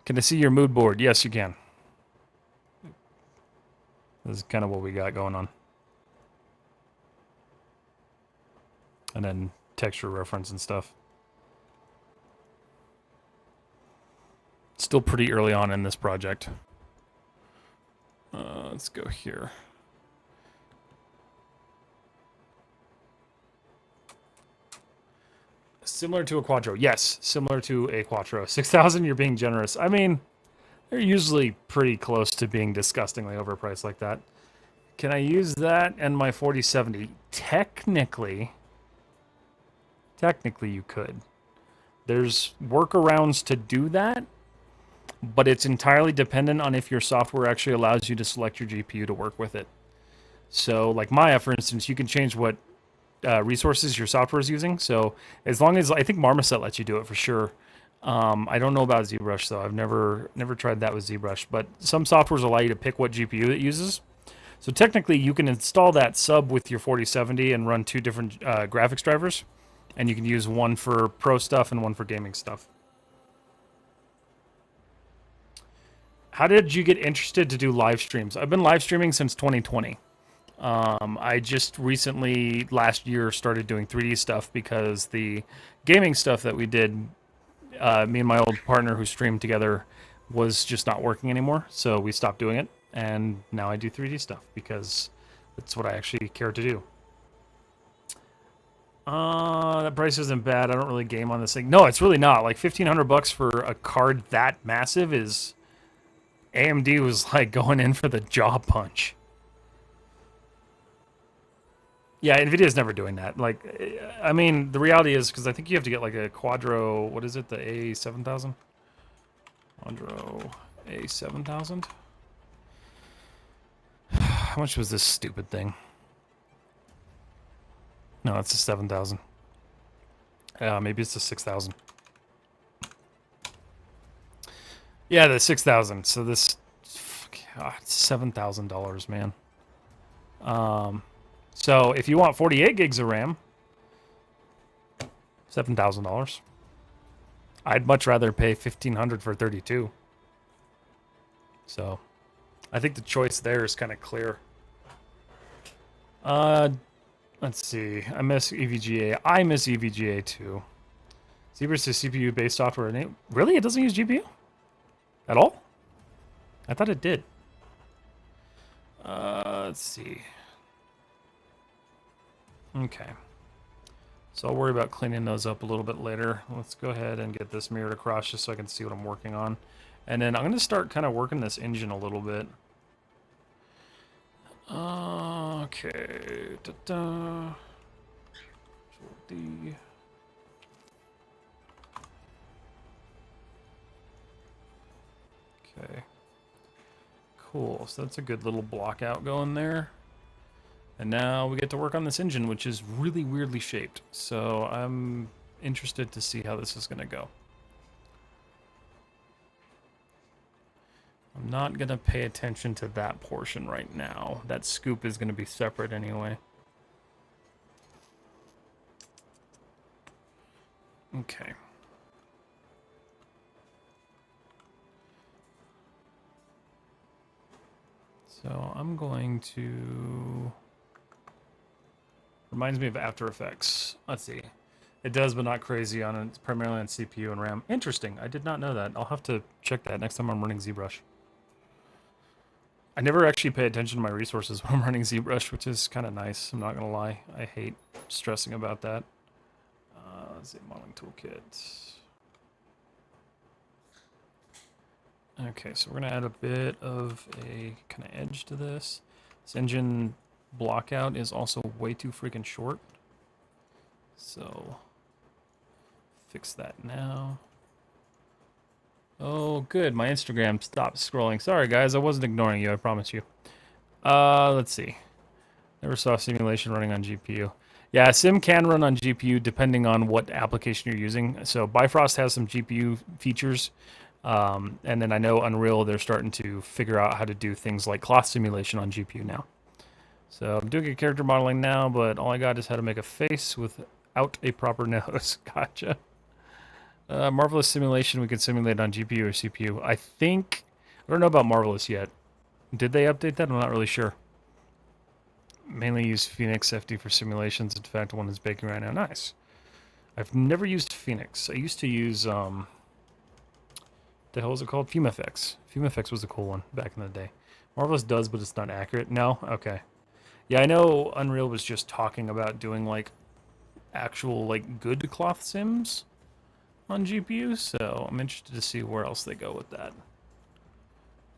Can I see your mood board? Yes, you can. This is kind of what we got going on. And then texture reference and stuff. Still pretty early on in this project. Let's go here. Similar to a Quattro. Yes, similar to a Quattro. 6,000, you're being generous. I mean, they're usually pretty close to being disgustingly overpriced like that. Can I use that and my 4070? Technically you could. There's workarounds to do that, but it's entirely dependent on if your software actually allows you to select your GPU to work with it. So, like Maya, for instance, you can change what resources your software is using. So, as long as, I think Marmoset lets you do it for sure. I don't know about ZBrush though. I've never tried that with ZBrush, but some softwares allow you to pick what GPU it uses. So technically, you can install that sub with your 4070 and run two different graphics drivers, and you can use one for pro stuff and one for gaming stuff. How did you get interested to do live streams? I've been live streaming since 2020. I just recently, last year, started doing 3D stuff because the gaming stuff that we did, me and my old partner who streamed together, was just not working anymore. So we stopped doing it, and now I do 3D stuff because that's what I actually care to do. That price isn't bad. I don't really game on this thing. No, it's really not. Like $1,500 for a card that massive is... AMD was like going in for the jaw punch. Yeah, Nvidia's never doing that. Like, I mean, the reality is, because I think you have to get like a Quadro, what is it, the A7000? Quadro A7000? How much was this stupid thing? No, it's a 7,000. Maybe it's a 6,000. Yeah, the 6,000. So this, God, $7,000, man. So if you want 48 gigs of RAM, $7,000. I'd much rather pay $1,500 for 32. So I think the choice there is kind of clear. Let's see. I miss EVGA. I miss EVGA too. ZBrush is CPU-based software. Really? It doesn't use GPU? At all? I thought it did. Let's see. Okay. So I'll worry about cleaning those up a little bit later. Let's go ahead and get this mirrored across just so I can see what I'm working on. And then I'm going to start kind of working this engine a little bit. Okay. Da-da. D. Okay. Cool. So that's a good little block out going there. And now we get to work on this engine, which is really weirdly shaped. So I'm interested to see how this is going to go. I'm not going to pay attention to that portion right now. That scoop is going to be separate anyway. Okay. So I'm going to... Reminds me of After Effects. Let's see. It does, but not crazy on it. It's primarily on CPU and RAM. Interesting. I did not know that. I'll have to check that next time I'm running ZBrush. I never actually pay attention to my resources when I'm running ZBrush, which is kind of nice. I'm not going to lie. I hate stressing about that. Let's see. Modeling toolkit. Okay, so we're going to add a bit of a kind of edge to this. This engine block out is also way too freaking short. So fix that now. Oh, good. My Instagram stopped scrolling. Sorry, guys. I wasn't ignoring you. I promise you. Let's see. Never saw a simulation running on GPU. Yeah, sim can run on GPU depending on what application you're using. So Bifrost has some GPU features. And then I know Unreal, they're starting to figure out how to do things like cloth simulation on GPU now. So I'm doing a character modeling now, but all I got is how to make a face without a proper nose. Gotcha. Marvelous simulation we can simulate on GPU or CPU. I don't know about Marvelous yet. Did they update that? I'm not really sure. Mainly use Phoenix FD for simulations. In fact, one is baking right now. Nice. I've never used Phoenix. I used to use, the hell is it called? FumeFX. FumeFX was a cool one back in the day. Marvelous does, but it's not accurate. No? Okay. Yeah, I know Unreal was just talking about doing, like, actual, like, good cloth sims on GPU, so I'm interested to see where else they go with that.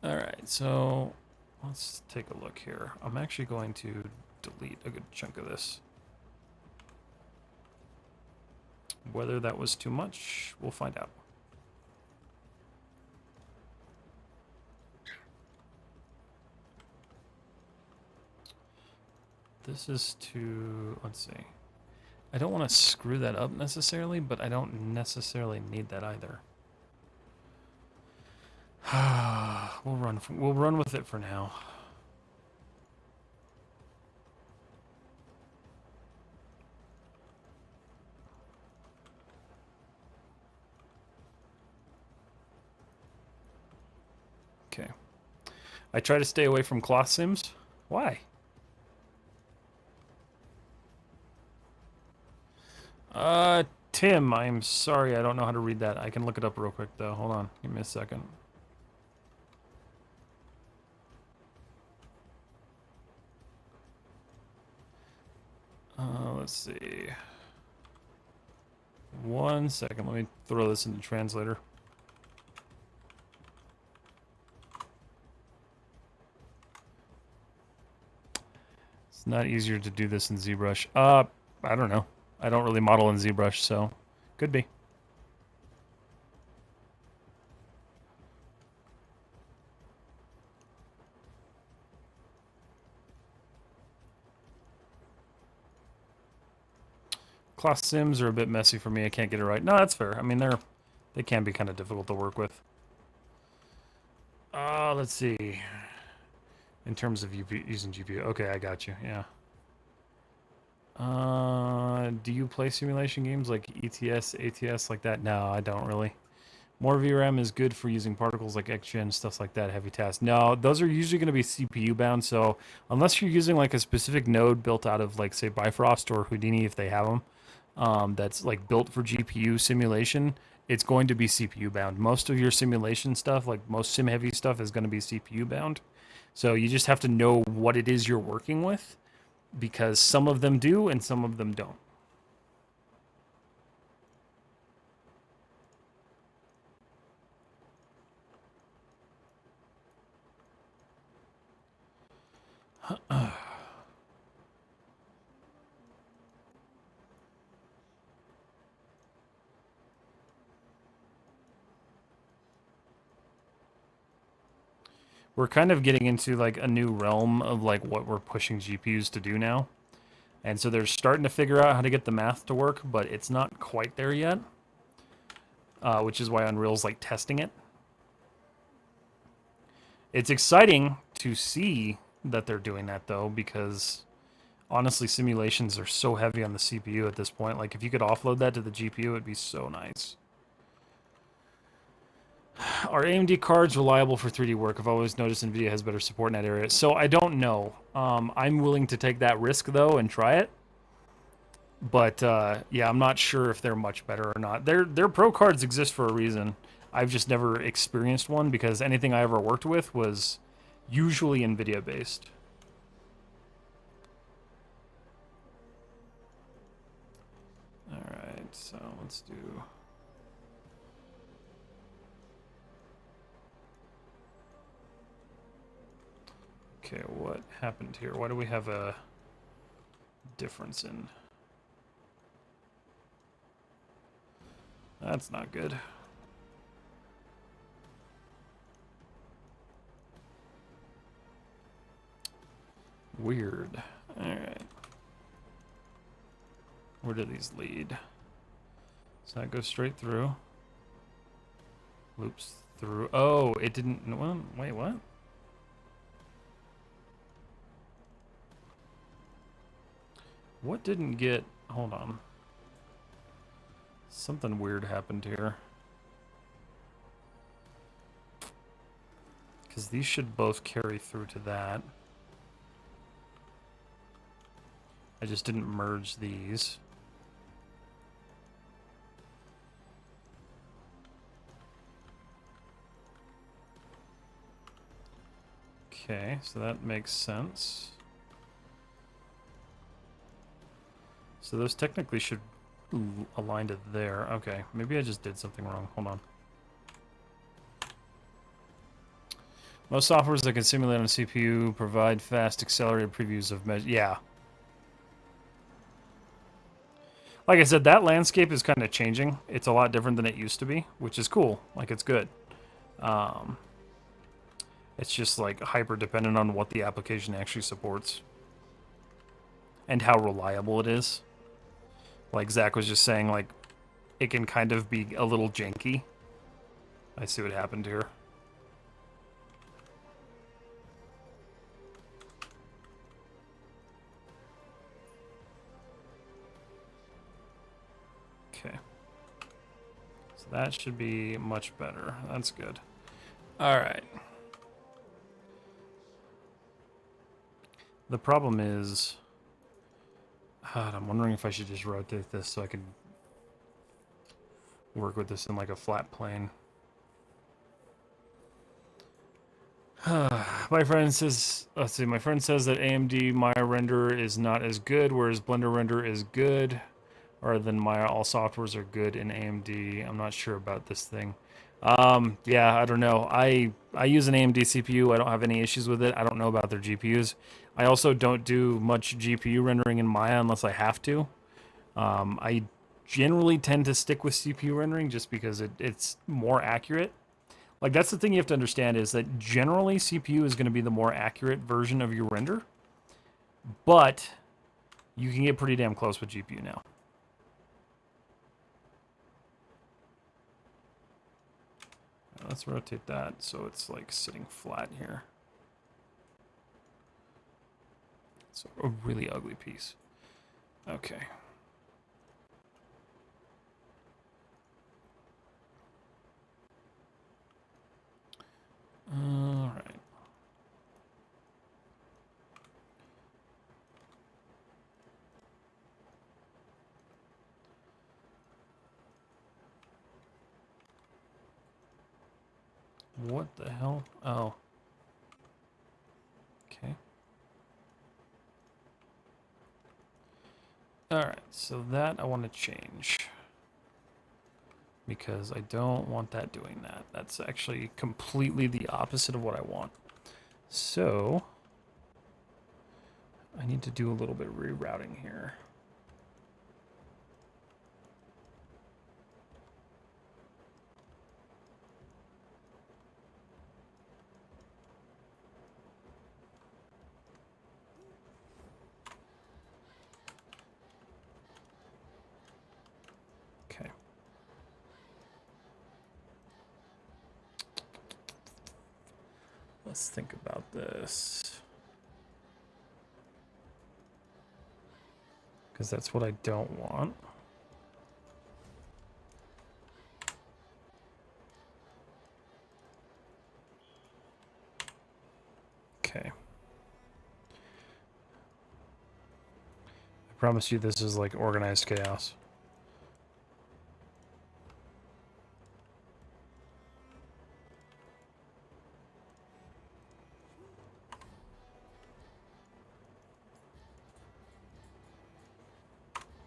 Alright, so let's take a look here. I'm actually going to delete a good chunk of this. Whether that was too much, we'll find out. This is to, let's see. I don't want to screw that up necessarily, but I don't necessarily need that either. We'll run with it for now. Okay. I try to stay away from cloth sims. Why? Tim, I'm sorry, I don't know how to read that. I can look it up real quick, though. Hold on. Give me a second. Let's see. 1 second. Let me throw this into translator. It's not easier to do this in ZBrush. I don't know. I don't really model in ZBrush, so could be. Cloth sims are a bit messy for me. I can't get it right. No, that's fair. I mean, they can be kind of difficult to work with. Let's see. In terms of using GPU. Okay, I got you. Yeah. Do you play simulation games like ETS, ATS, like that? No, I don't really. More VRAM is good for using particles like XGen, stuff like that, heavy tasks. No, those are usually going to be CPU bound, so unless you're using like a specific node built out of like, say, Bifrost or Houdini, if they have them, that's like built for GPU simulation, it's going to be CPU bound. Most of your simulation stuff, like most sim heavy stuff, is going to be CPU bound. So you just have to know what it is you're working with, because some of them do and some of them don't. We're kind of getting into like a new realm of like what we're pushing GPUs to do now. And so they're starting to figure out how to get the math to work, but it's not quite there yet. Which is why Unreal's like testing it. It's exciting to see that they're doing that though, because honestly, simulations are so heavy on the CPU at this point. Like if you could offload that to the GPU, it'd be so nice. Are AMD cards reliable for 3D work? I've always noticed NVIDIA has better support in that area. So I don't know. I'm willing to take that risk, though, and try it. But, yeah, I'm not sure if they're much better or not. Their Pro cards exist for a reason. I've just never experienced one because anything I ever worked with was usually NVIDIA-based. Alright, so let's do... Okay, what happened here? Why do we have a difference in... That's not good. Weird. Alright. Where do these lead? Does that go straight through? Loops through. Oh, it didn't... Well, wait, what? What didn't get... Hold on. Something weird happened here. Because these should both carry through to that. I just didn't merge these. Okay, so that makes sense. So those technically should align to there. Okay, maybe I just did something wrong. Hold on. Most softwares that can simulate on a CPU provide fast, accelerated previews of measures. Yeah. Like I said, that landscape is kind of changing. It's a lot different than it used to be, which is cool. Like, it's good. It's just, like, hyper-dependent on what the application actually supports. And how reliable it is. Like Zach was just saying, like, it can kind of be a little janky. I see what happened here. Okay. So that should be much better. That's good. All right. The problem is, God, I'm wondering if I should just rotate this so I can work with this in like a flat plane. My friend says, let's see, my friend says that AMD Maya render is not as good, whereas Blender render is good, or then Maya all softwares are good in AMD. I'm not sure about this thing. Yeah, I don't know. I use an AMD CPU. I don't have any issues with it. I don't know about their GPUs. I also don't do much GPU rendering in Maya unless I have to. I generally tend to stick with CPU rendering just because it's more accurate. Like, that's the thing you have to understand is that generally CPU is going to be the more accurate version of your render, but you can get pretty damn close with GPU now. Let's rotate that so it's like sitting flat here. It's a really ugly piece. Okay. All right. What the hell? Oh. Okay. All right, so that I want to change because I don't want that doing that. That's actually completely the opposite of what I want. So I need to do a little bit of rerouting here. Okay. Let's think about this. Because that's what I don't want. Okay. I promise you this is like organized chaos.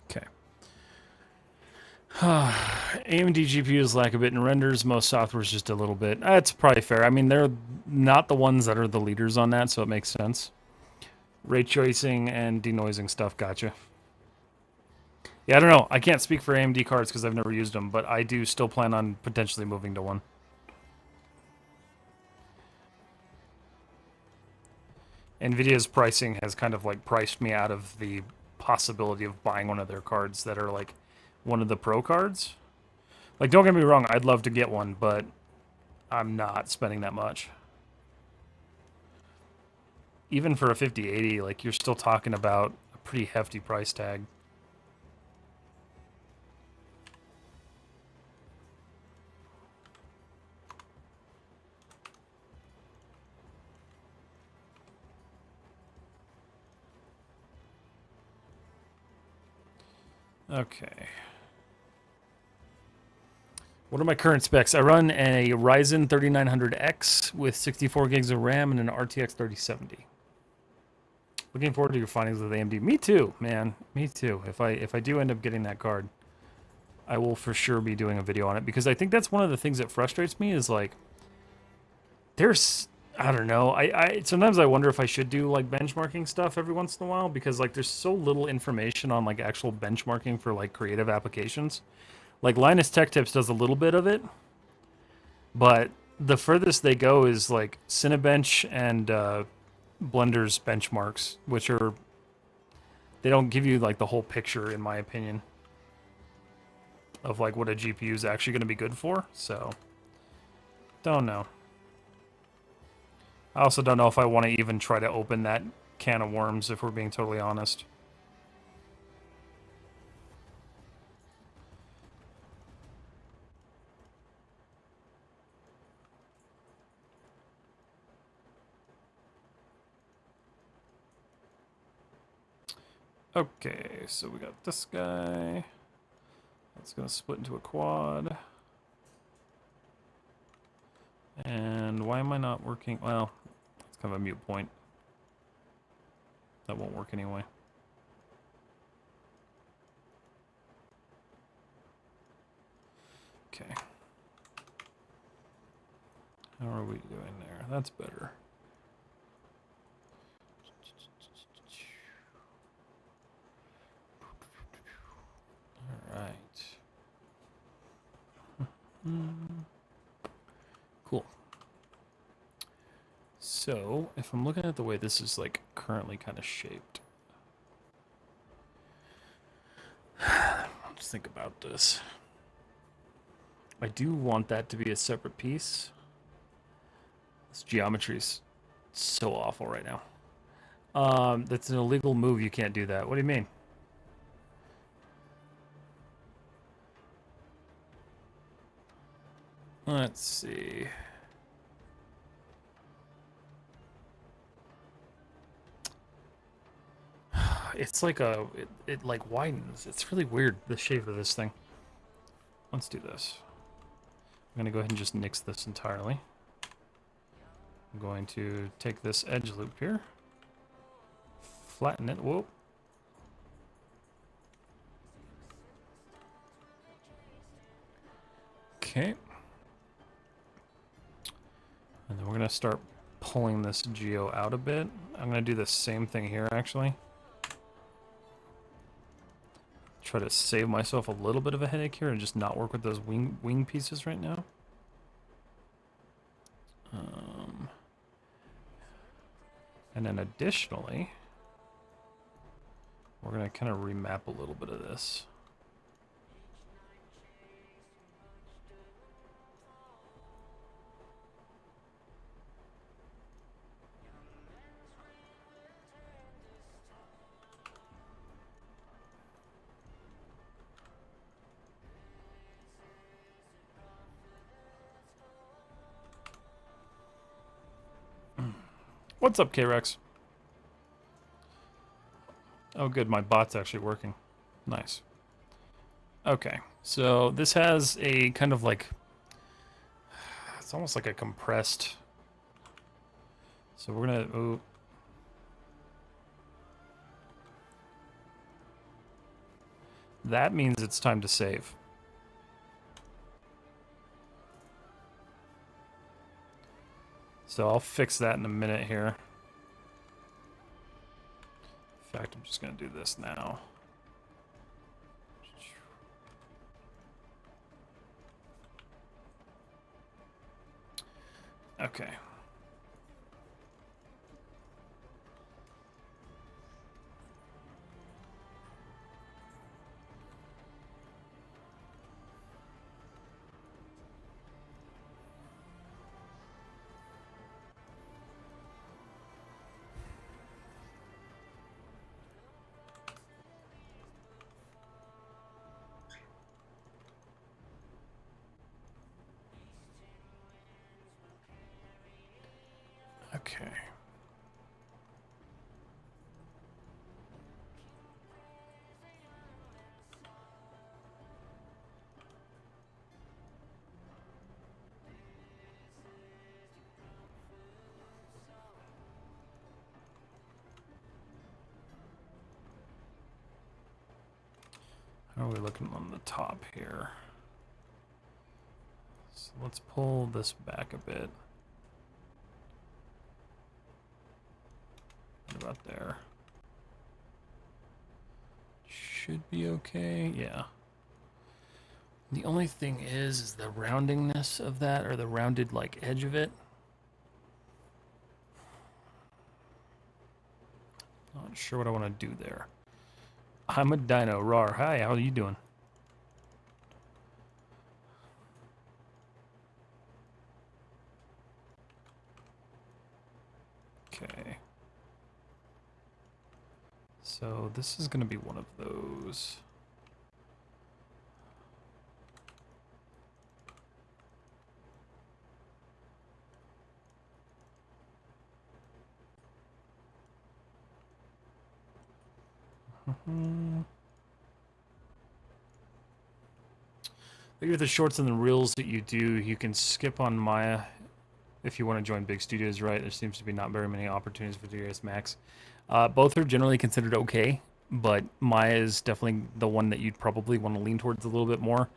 Okay. AMD GPUs lack a bit in renders. Most software's just a little bit. That's probably fair. I mean, they're not the ones that are the leaders on that, so it makes sense. Ray tracing and denoising stuff, gotcha. Yeah, I don't know. I can't speak for AMD cards because I've never used them, but I do still plan on potentially moving to one. NVIDIA's pricing has kind of like priced me out of the possibility of buying one of their cards that are like one of the pro cards. Like, don't get me wrong, I'd love to get one, but I'm not spending that much. Even for a 5080, like, you're still talking about a pretty hefty price tag. Okay. What are my current specs? I run a Ryzen 3900X with 64 gigs of RAM and an RTX 3070. Looking forward to your findings with AMD. Me too, man. Me too. If I do end up getting that card, I will for sure be doing a video on it because I think that's one of the things that frustrates me is like there's I don't know. I sometimes I wonder if I should do like benchmarking stuff every once in a while because like there's so little information on like actual benchmarking for like creative applications. Like Linus Tech Tips does a little bit of it, but the furthest they go is like Cinebench and Blender's benchmarks, which are they don't give you like the whole picture in my opinion of like what a GPU is actually going to be good for. So don't know. I also don't know if I want to even try to open that can of worms, if we're being totally honest. Okay, so we got this guy. That's going to split into a quad. And why am I not working? Well, it's kind of a mute point. That won't work anyway. Okay. How are we doing there? That's better. All right. Cool. So, if I'm looking at the way this is like currently kind of shaped, let's think about this. I do want that to be a separate piece. This geometry's so awful right now. That's an illegal move. You can't do that. What do you mean? Let's see. It's like it like widens. It's really weird, the shape of this thing. Let's do this. I'm gonna go ahead and just nix this entirely. I'm going to take this edge loop here, flatten it. Whoa. Okay. And then we're gonna start pulling this geo out a bit. I'm gonna do the same thing here, actually. Try to save myself a little bit of a headache here and just not work with those wing pieces right now. And then additionally, we're going to kind of remap a little bit of this. What's up, K-Rex? Oh, good. My bot's actually working. Nice. Okay. So this has a kind of like... It's almost like a compressed... So we're going to... Ooh. That means it's time to save. So I'll fix that in a minute here. In fact, I'm just going to do this now. Okay. Okay. How are we looking on the top here? So let's pull this back a bit. What about there? Should be okay, yeah. The only thing is the roundingness of that, or the rounded like edge of it. Not sure what I want to do there. I'm a dino, rar. Hi, how are you doing? Okay. So this is going to be one of those. Maybe with the shorts and the reels that you do, you can skip on Maya if you want to join big studios, right? There seems to be not very many opportunities for 3ds Max. Both are generally considered okay, but Maya is definitely the one that you'd probably want to lean towards a little bit more.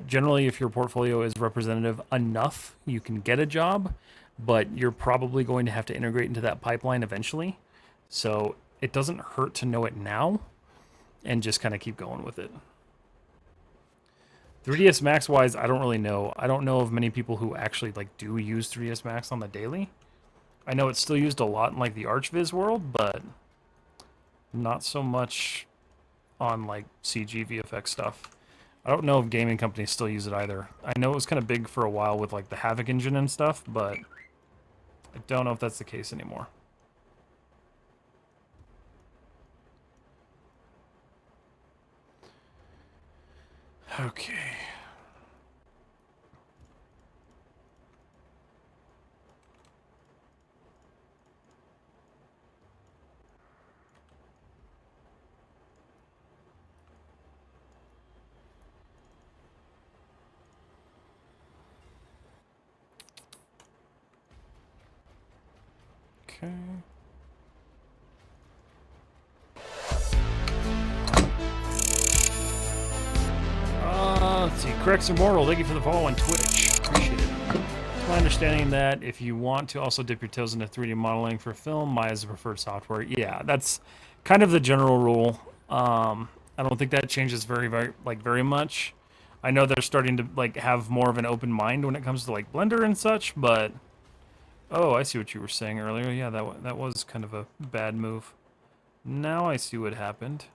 Generally, if your portfolio is representative enough, you can get a job, but you're probably going to have to integrate into that pipeline eventually. So it doesn't hurt to know it now and just kind of keep going with it. 3ds Max wise, I don't really know. I don't know of many people who actually do use 3ds Max on the daily. I know it's still used a lot in the ArchViz world, but not so much on CG VFX stuff. I don't know if gaming companies still use it either. I know it was kind of big for a while with the Havoc engine and stuff, but I don't know if that's the case anymore. Okay. Okay. Let's see. Corrects Immortal, thank you for the follow on Twitch. Appreciate it. It's my understanding that if you want to also dip your toes into 3D modeling for film, Maya is the preferred software. Yeah, that's kind of the general rule. I don't think that changes very much. I know they're starting to have more of an open mind when it comes to Blender and such, but oh, I see what you were saying earlier. Yeah, that was kind of a bad move. Now I see what happened.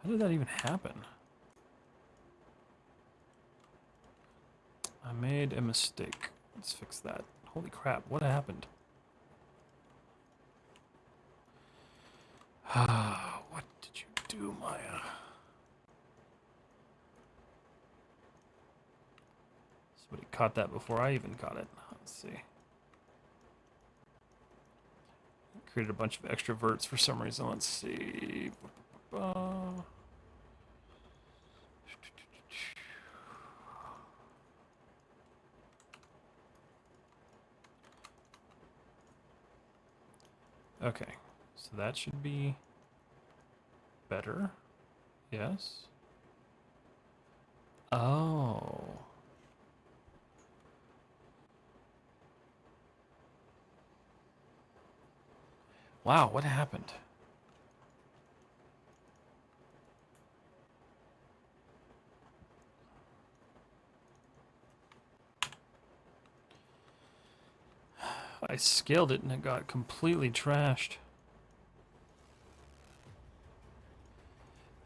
How did that even happen? I made a mistake. Let's fix that. Holy crap, what happened? What did you do, Maya? Somebody caught that before I even caught it. Let's see. Created a bunch of extra verts for some reason. Let's see. Okay, so that should be better. Yes. Oh. Wow, what happened? I scaled it and it got completely trashed.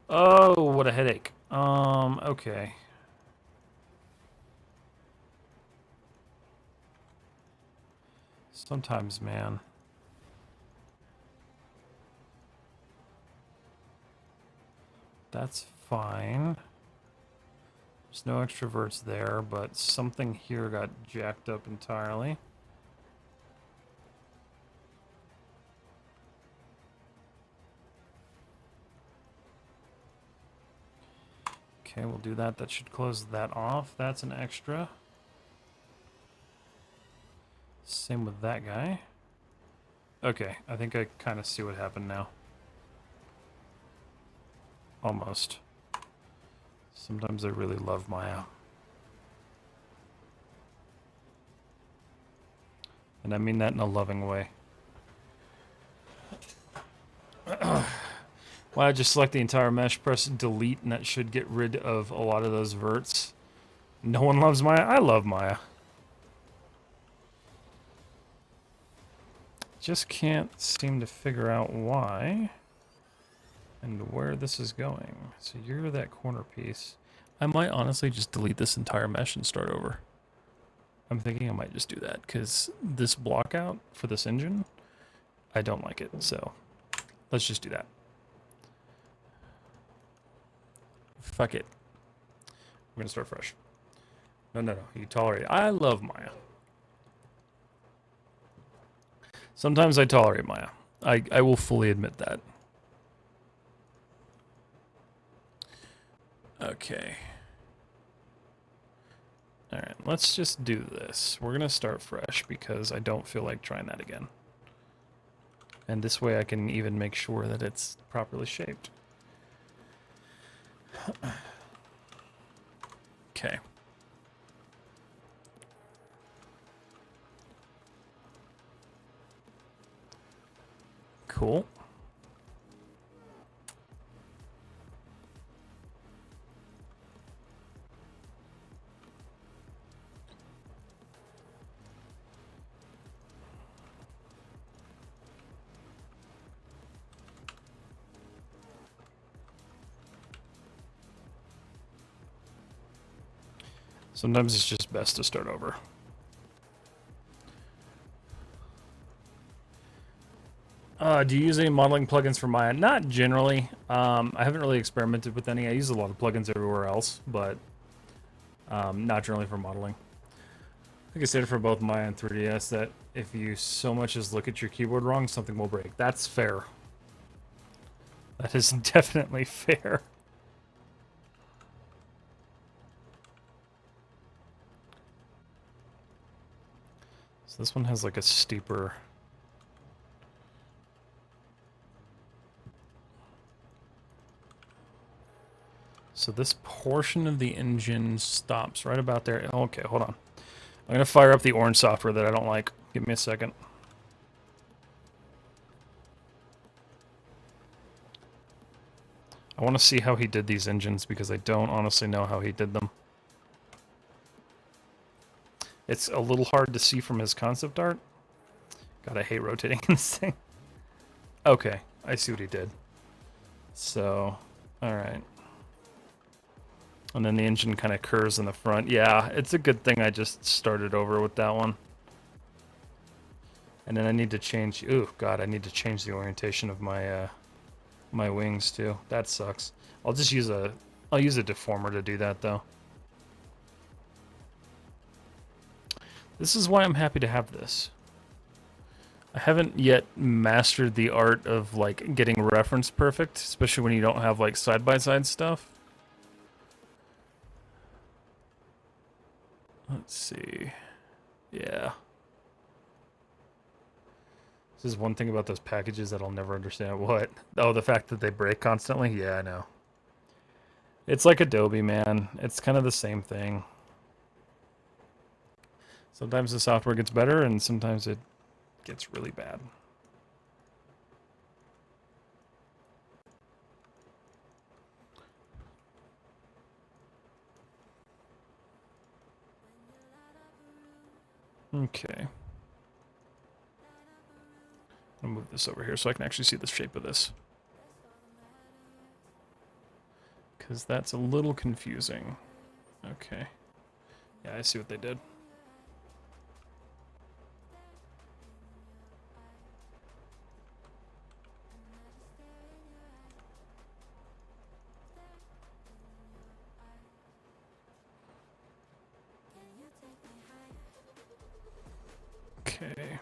Oh, what a headache. Okay. Sometimes, man. That's fine. There's no extroverts there, but something here got jacked up entirely. Okay, we'll do that. That should close that off. That's an extra. Same with that guy. Okay, I think I kind of see what happened now. Almost. Sometimes I really love Maya. And I mean that in a loving way. Why I just select the entire mesh, press delete, and that should get rid of a lot of those verts. No one loves Maya? I love Maya. Just can't seem to figure out why and where this is going. So you're that corner piece. I might honestly just delete this entire mesh and start over. I'm thinking I might just do that because this block out for this engine, I don't like it. So let's just do that. Fuck it. I'm gonna start fresh. No. You tolerate it. I love Maya. Sometimes I tolerate Maya. I will fully admit that. Okay. Alright, let's just do this. We're going to start fresh because I don't feel like trying that again. And this way I can even make sure that it's properly shaped. Okay. Cool. Sometimes it's just best to start over. Do you use any modeling plugins for Maya? Not generally. I haven't really experimented with any. I use a lot of plugins everywhere else, but not generally for modeling. I think I said it for both Maya and 3DS that if you so much as look at your keyboard wrong, something will break. That's fair. That is definitely fair. So this one has like a steeper... So this portion of the engine stops right about there. Okay, hold on. I'm going to fire up the orange software that I don't like. Give me a second. I want to see how he did these engines because I don't honestly know how he did them. It's a little hard to see from his concept art. God, I hate rotating this thing. Okay, I see what he did. So, alright. And then the engine kind of curves in the front. Yeah, it's a good thing I just started over with that one. And then I need to change... Ooh, God, I need to change the orientation of my my wings too. That sucks. I'll just use a... I'll use a deformer to do that though. This is why I'm happy to have this. I haven't yet mastered the art of like getting reference perfect, especially when you don't have like side-by-side stuff. Let's see. Yeah. This is one thing about those packages that I'll never understand. What? Oh, the fact that they break constantly? Yeah, I know. It's like Adobe, man. It's kind of the same thing. Sometimes the software gets better, and sometimes it gets really bad. Okay. I'll move this over here so I can actually see the shape of this. Because that's a little confusing. Okay. Yeah, I see what they did. Okay.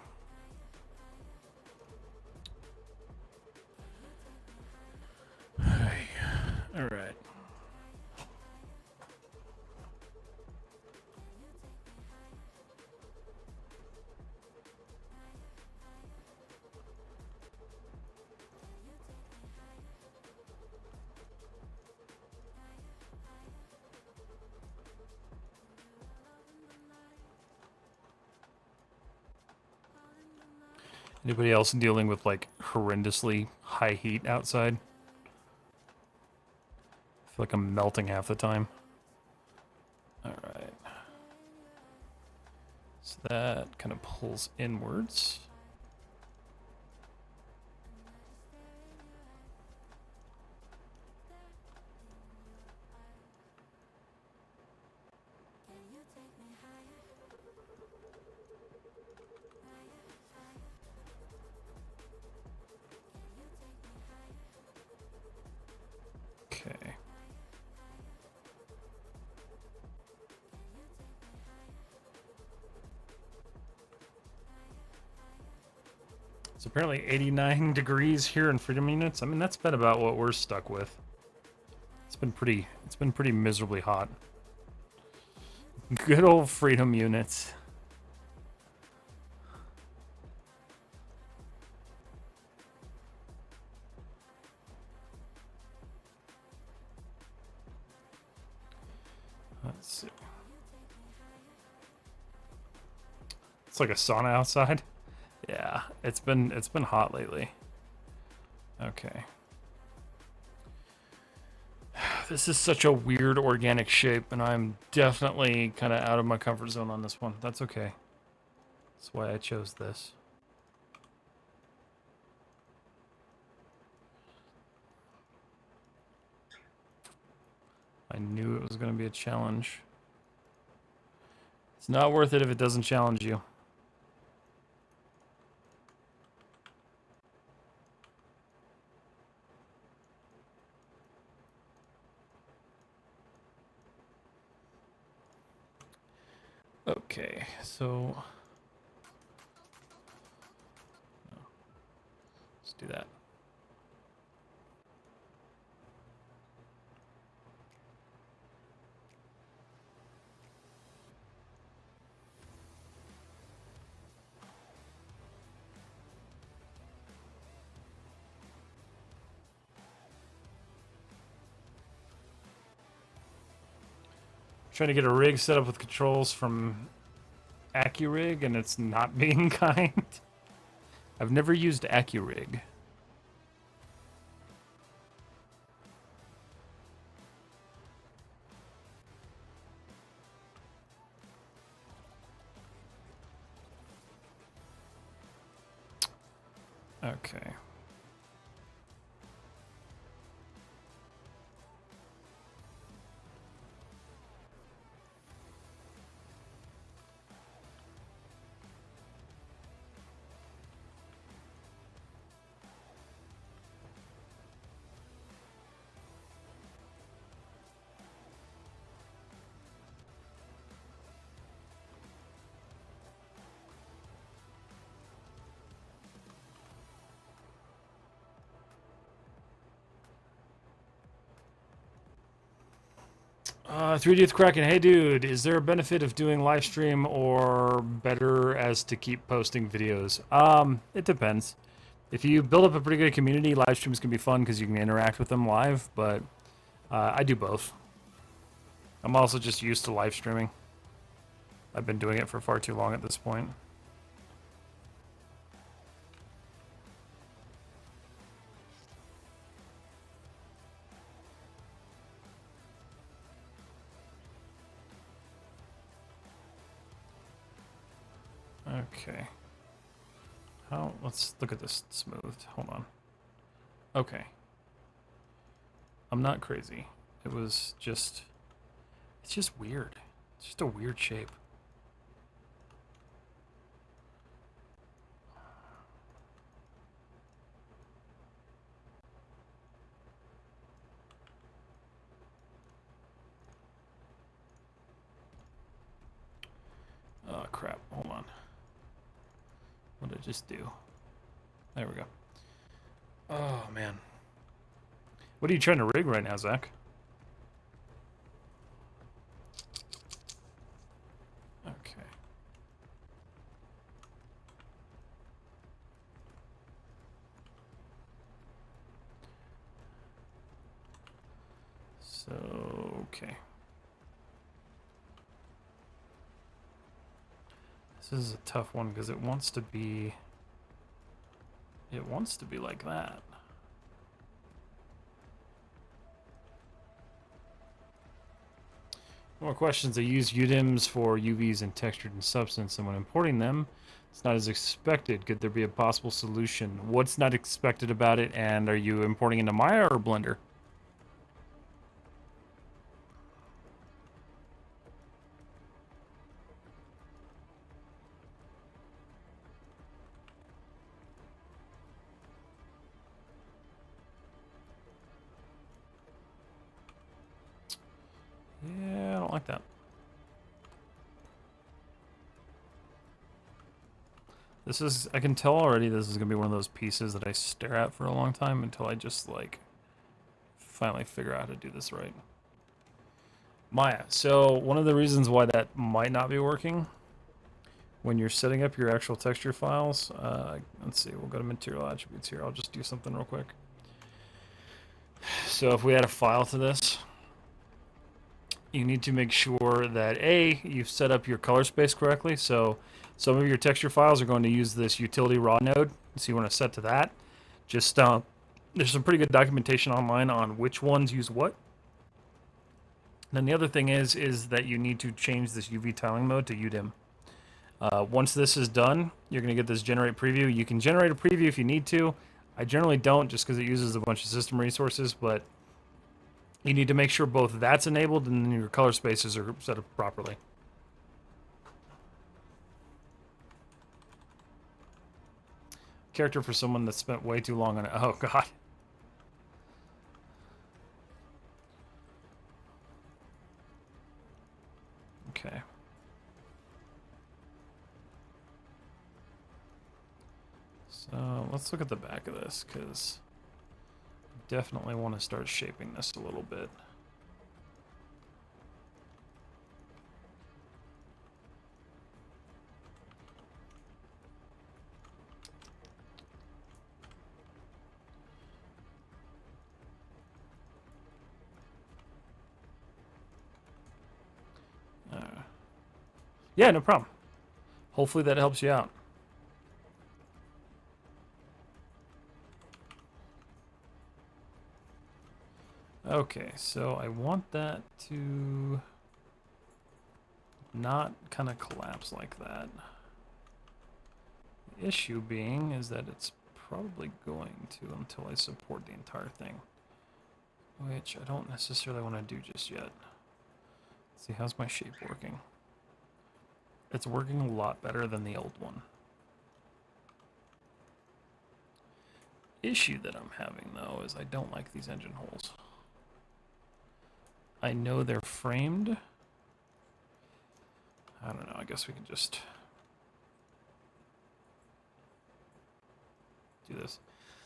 All right. Anybody else dealing with like horrendously high heat outside? I feel like I'm melting half the time. Alright. So that kind of pulls inwards. Okay. It's apparently 89 degrees here in freedom units. I mean, that's been about what we're stuck with. It's been pretty miserably hot. Good old freedom units. Let's see. It's like a sauna outside. Yeah, it's been hot lately. Okay. This is such a weird organic shape, and I'm definitely kind of out of my comfort zone on this one. That's okay. That's why I chose this. I knew it was going to be a challenge. It's not worth it if it doesn't challenge you. Okay, so let's do that. Trying to get a rig set up with controls from AccuRig, and it's not being kind. I've never used AccuRig. Okay. Three Teeth Kraken, hey dude, is there a benefit of doing live stream or better as to keep posting videos? It depends. If you build up a pretty good community, live streams can be fun because you can interact with them live, but I do both. I'm also just used to live streaming. I've been doing it for far too long at this point. Okay. Let's look at this smoothed. Hold on. Okay. I'm not crazy. It's just weird. It's just a weird shape. Oh crap, hold on. What did I just do? There we go. Oh man. What are you trying to rig right now, Zach? Okay. So, okay. This is a tough one because it wants to be like that. More questions. I use UDIMs for UVs and textured and substance, and when importing them, it's not as expected. Could there be a possible solution? What's not expected about it, and are you importing into Maya or Blender? Yeah, I don't like that. This is, I can tell already this is going to be one of those pieces that I stare at for a long time until I just, like, finally figure out how to do this right. Maya. So one of the reasons why that might not be working when you're setting up your actual texture files, let's see, we'll go to material attributes here. I'll just do something real quick. So if we add a file to this, you need to make sure that A, you've set up your color space correctly. So some of your texture files are going to use this utility raw node. So you want to set to that. Just there's some pretty good documentation online on which ones use what. Then the other thing is that you need to change this UV tiling mode to UDIM. Once this is done, you're going to get this generate preview. You can generate a preview if you need to. I generally don't just because it uses a bunch of system resources, but you need to make sure both that's enabled and then your color spaces are set up properly. Character for someone that spent way too long on it. Oh, God. Okay. So let's look at the back of this, because I definitely want to start shaping this a little bit. Yeah, no problem. Hopefully that helps you out. Okay, so I want that to not kind of collapse like that. The issue being is that it's probably going to until I support the entire thing, which I don't necessarily want to do just yet. Let's see, how's my shape working? It's working a lot better than the old one. Issue that I'm having, though, is I don't like these engine holes. I know they're framed. I don't know, I guess we can just do this.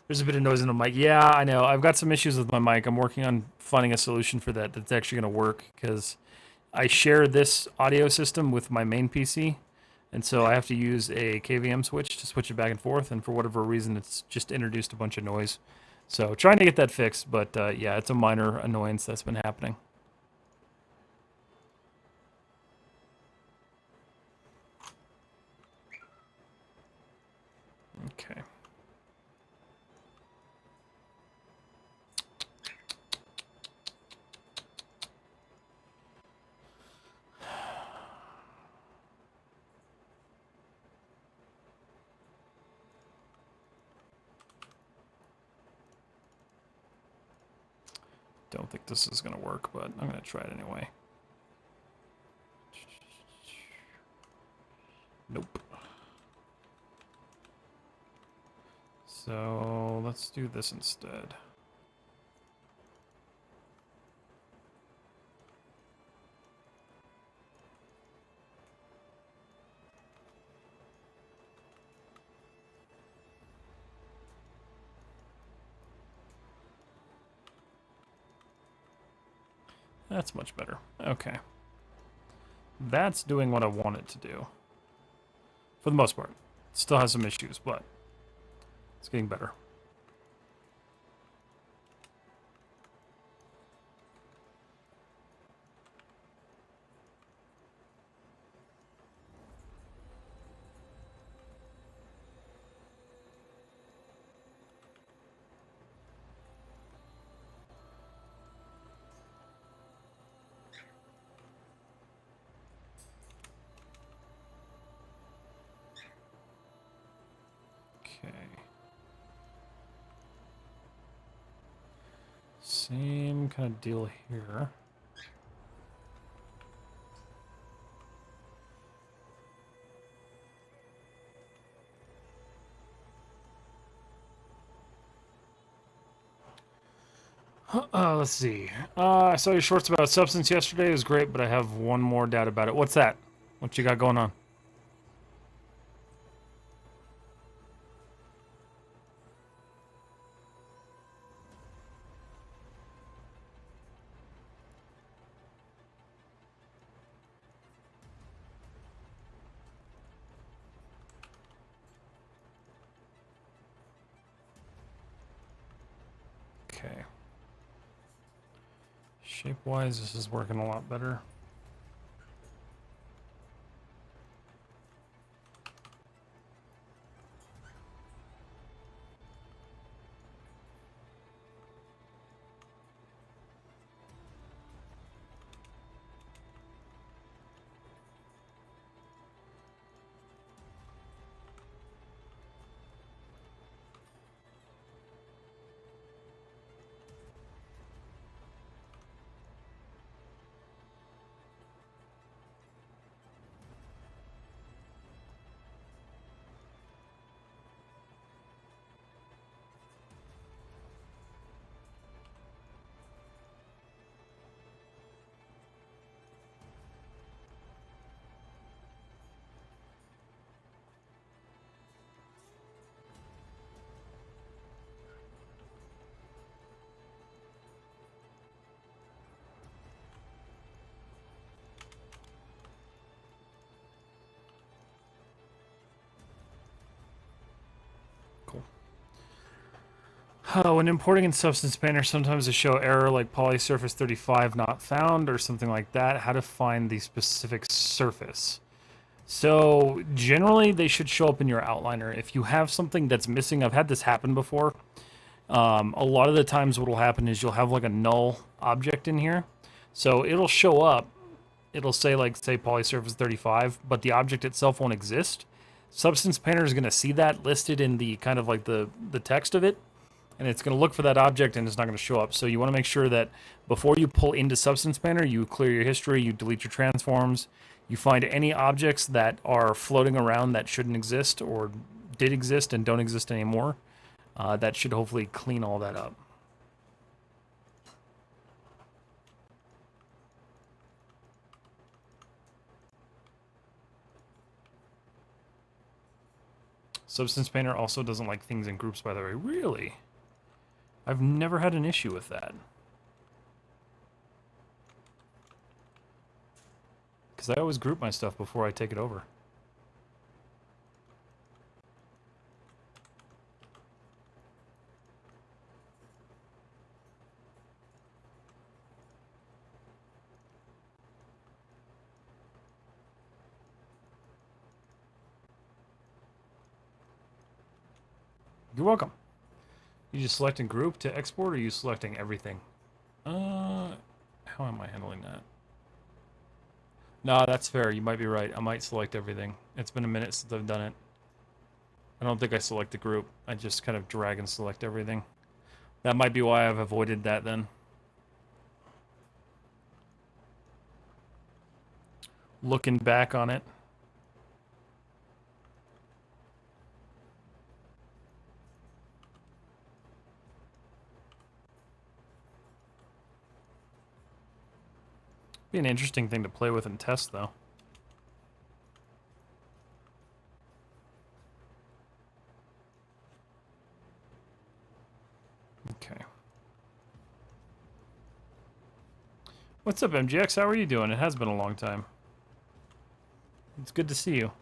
There's a bit of noise in the mic. Yeah, I know. I've got some issues with my mic. I'm working on finding a solution for that that's actually going to work, because I share this audio system with my main PC, and so I have to use a KVM switch to switch it back and forth, and for whatever reason, it's just introduced a bunch of noise. So trying to get that fixed, but yeah, it's a minor annoyance that's been happening. Okay. Don't think this is going to work, but I'm going to try it anyway. Nope. So let's do this instead. That's much better. Okay. That's doing what I want it to do. For the most part. It still has some issues, but it's getting better. Okay. Same kind of deal here. Let's see. I saw your shorts about substance yesterday. It was great, but I have one more doubt about it. What's that? What you got going on? Okay. Shape-wise, this is working a lot better. Cool. When importing in Substance Painter, sometimes they show error like polysurface 35 not found or something like that. How to find the specific surface. So generally they should show up in your outliner. If you have something that's missing, I've had this happen before. A lot of the times what will happen is you'll have like a null object in here. So it'll show up. It'll say like, say polysurface 35, but the object itself won't exist. Substance Painter is going to see that listed in the kind of like the text of it. And it's going to look for that object and it's not going to show up. So you want to make sure that before you pull into Substance Painter, you clear your history, you delete your transforms, you find any objects that are floating around that shouldn't exist or did exist and don't exist anymore. That should hopefully clean all that up. Substance Painter also doesn't like things in groups, by the way. Really? I've never had an issue with that. Because I always group my stuff before I take it over. You're welcome. You just selecting group to export, or are you selecting everything? How am I handling that? No, that's fair. You might be right. I might select everything. It's been a minute since I've done it. I don't think I select the group. I just kind of drag and select everything. That might be why I've avoided that then. Looking back on it. Be an interesting thing to play with and test, though. Okay. What's up, MGX? How are you doing? It has been a long time. It's good to see you.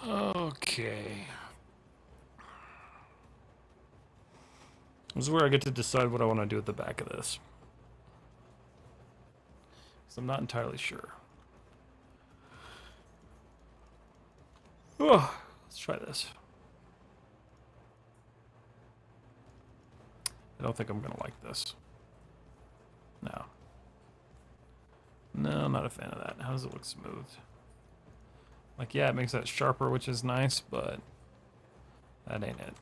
Okay. This is where I get to decide what I want to do at the back of this. Because I'm not entirely sure. Oh, let's try this. I don't think I'm going to like this. No. No, I'm not a fan of that. How does it look smooth? Like, yeah, it makes that sharper, which is nice, but that ain't it.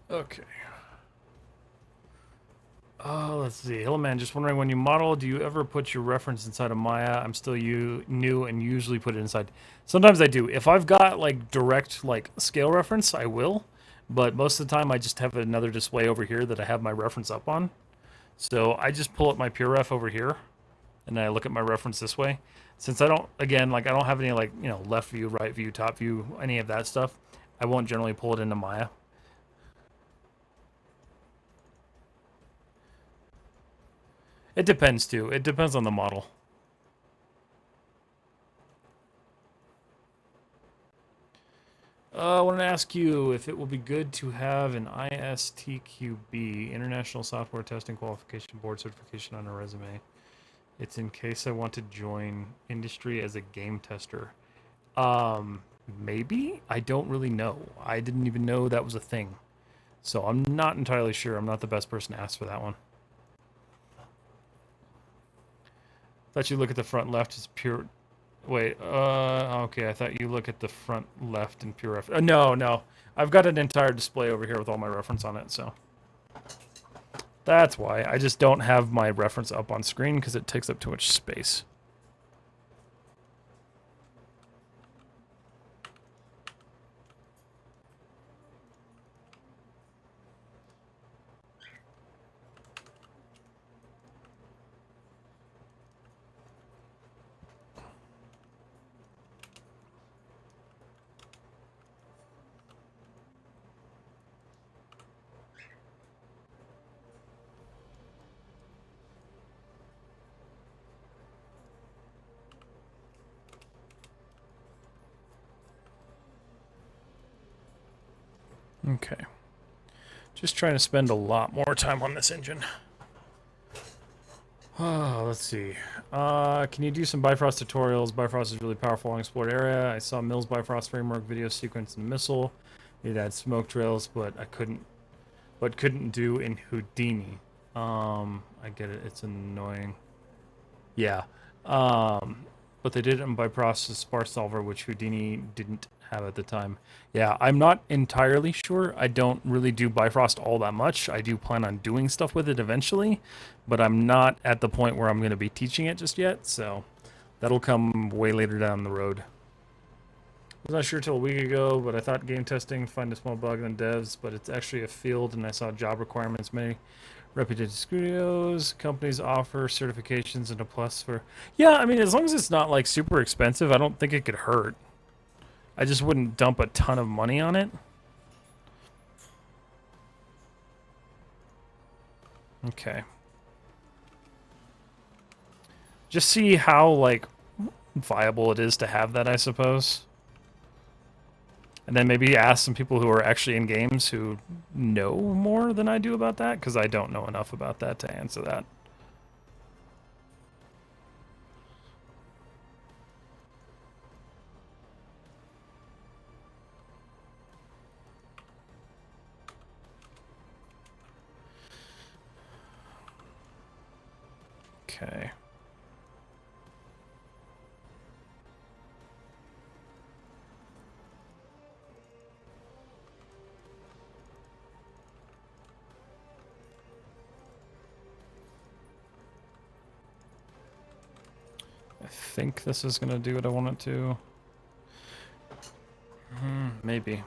Okay. Let's see. Hillman, just wondering, when you model, do you ever put your reference inside of Maya? I'm still new and usually put it inside. Sometimes I do. If I've got like direct like scale reference, I will. But most of the time, I just have another display over here that I have my reference up on. So I just pull up my pure ref over here, and then I look at my reference this way. Since I don't, again, like I don't have any like, you know, left view, right view, top view, any of that stuff, I won't generally pull it into Maya. It depends too. It depends on the model. I want to ask you if it will be good to have an ISTQB, International Software Testing Qualification Board certification, on a resume. It's in case I want to join industry as a game tester. Maybe? I don't really know. I didn't even know that was a thing. So I'm not entirely sure. I'm not the best person to ask for that one. Thought you look at the front left as pure. Wait, okay, I thought you look at the front left and pure ref. No. I've got an entire display over here with all my reference on it, so. That's why. I just don't have my reference up on screen because it takes up too much space. Okay. Just trying to spend a lot more time on this engine. Oh, let's see. Can you do some Bifrost tutorials? Bifrost is really powerful on explored area. I saw Mill's Bifrost framework video sequence in Missile. It had smoke trails, but I couldn't do in Houdini. I get it. It's annoying. Yeah. But they did it in Bifrost's Sparse Solver, which Houdini didn't have at the time. Yeah, I'm not entirely sure. I don't really do Bifrost all that much. I do plan on doing stuff with it eventually, but I'm not at the point where I'm going to be teaching it just yet, so that'll come way later down the road. I was not sure till a week ago, but I thought game testing, find a small bug in devs, but it's actually a field, and I saw job requirements. Many reputed studios, companies offer certifications and a plus for... Yeah, I mean, as long as it's not, like, super expensive, I don't think it could hurt. I just wouldn't dump a ton of money on it. Okay. Just see how, like, viable it is to have that, I suppose. And then maybe ask some people who are actually in games who know more than I do about that, because I don't know enough about that to answer that. Okay. I think this is going to do what I want it to. Maybe.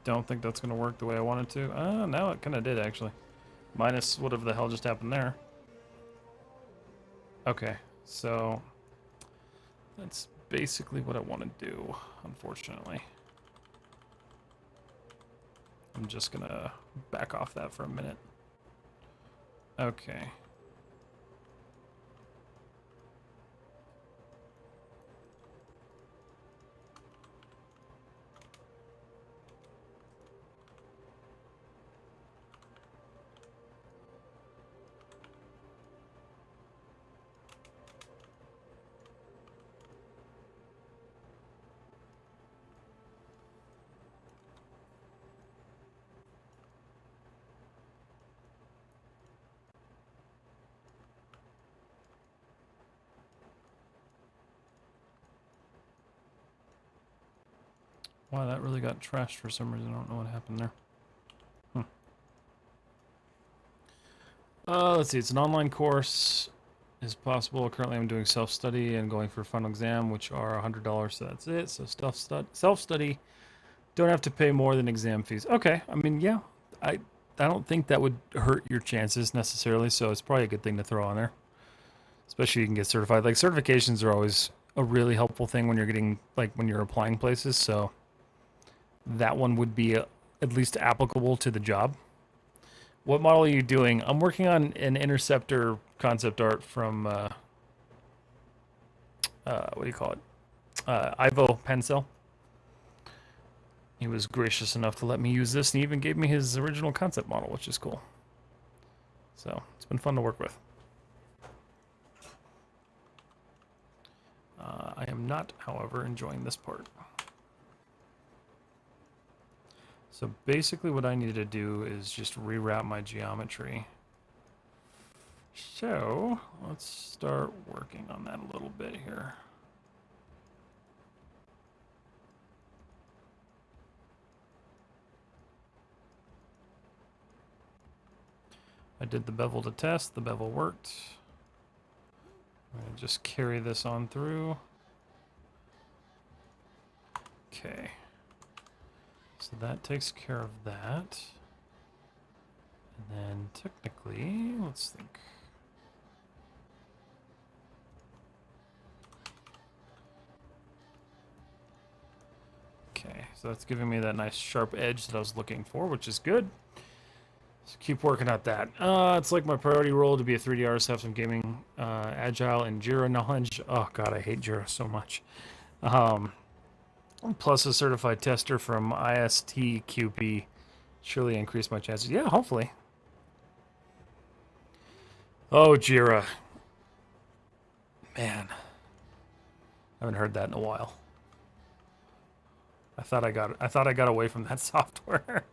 Don't think that's going to work the way I want it to. No, it kind of did, actually. Minus whatever the hell just happened there. Okay, so that's basically what I want to do, unfortunately. I'm just going to back off that for a minute. Okay. Wow, that really got trashed for some reason. I don't know what happened there. Let's see. It's an online course. Is possible. Currently, I'm doing self-study and going for final exam, which are $100. So that's it. So self-study. Don't have to pay more than exam fees. Okay. I mean, yeah. I don't think that would hurt your chances necessarily. So it's probably a good thing to throw on there. Especially you can get certified. Like certifications are always a really helpful thing when you're getting when you're applying places. So that one would be at least applicable to the job. What model are you doing? I'm working on an Interceptor concept art from, what do you call it? Ivo Panczel. He was gracious enough to let me use this, and he even gave me his original concept model, which is cool. So, it's been fun to work with. I am not, however, enjoying this part. So basically what I need to do is just rewrap my geometry. So let's start working on that a little bit here. I did the bevel to test, the bevel worked. I'm going to just carry this on through. Okay. So that takes care of that. And then technically, let's think. Okay, so that's giving me that nice sharp edge that I was looking for, which is good. So keep working at that. It's like my priority role to be a 3D artist, have some gaming, agile, and Jira knowledge. Oh god, I hate Jira so much. Plus a certified tester from ISTQP. Surely increase my chances. Yeah, hopefully. Oh, Jira. Man. I haven't heard that in a while. I thought I got away from that software.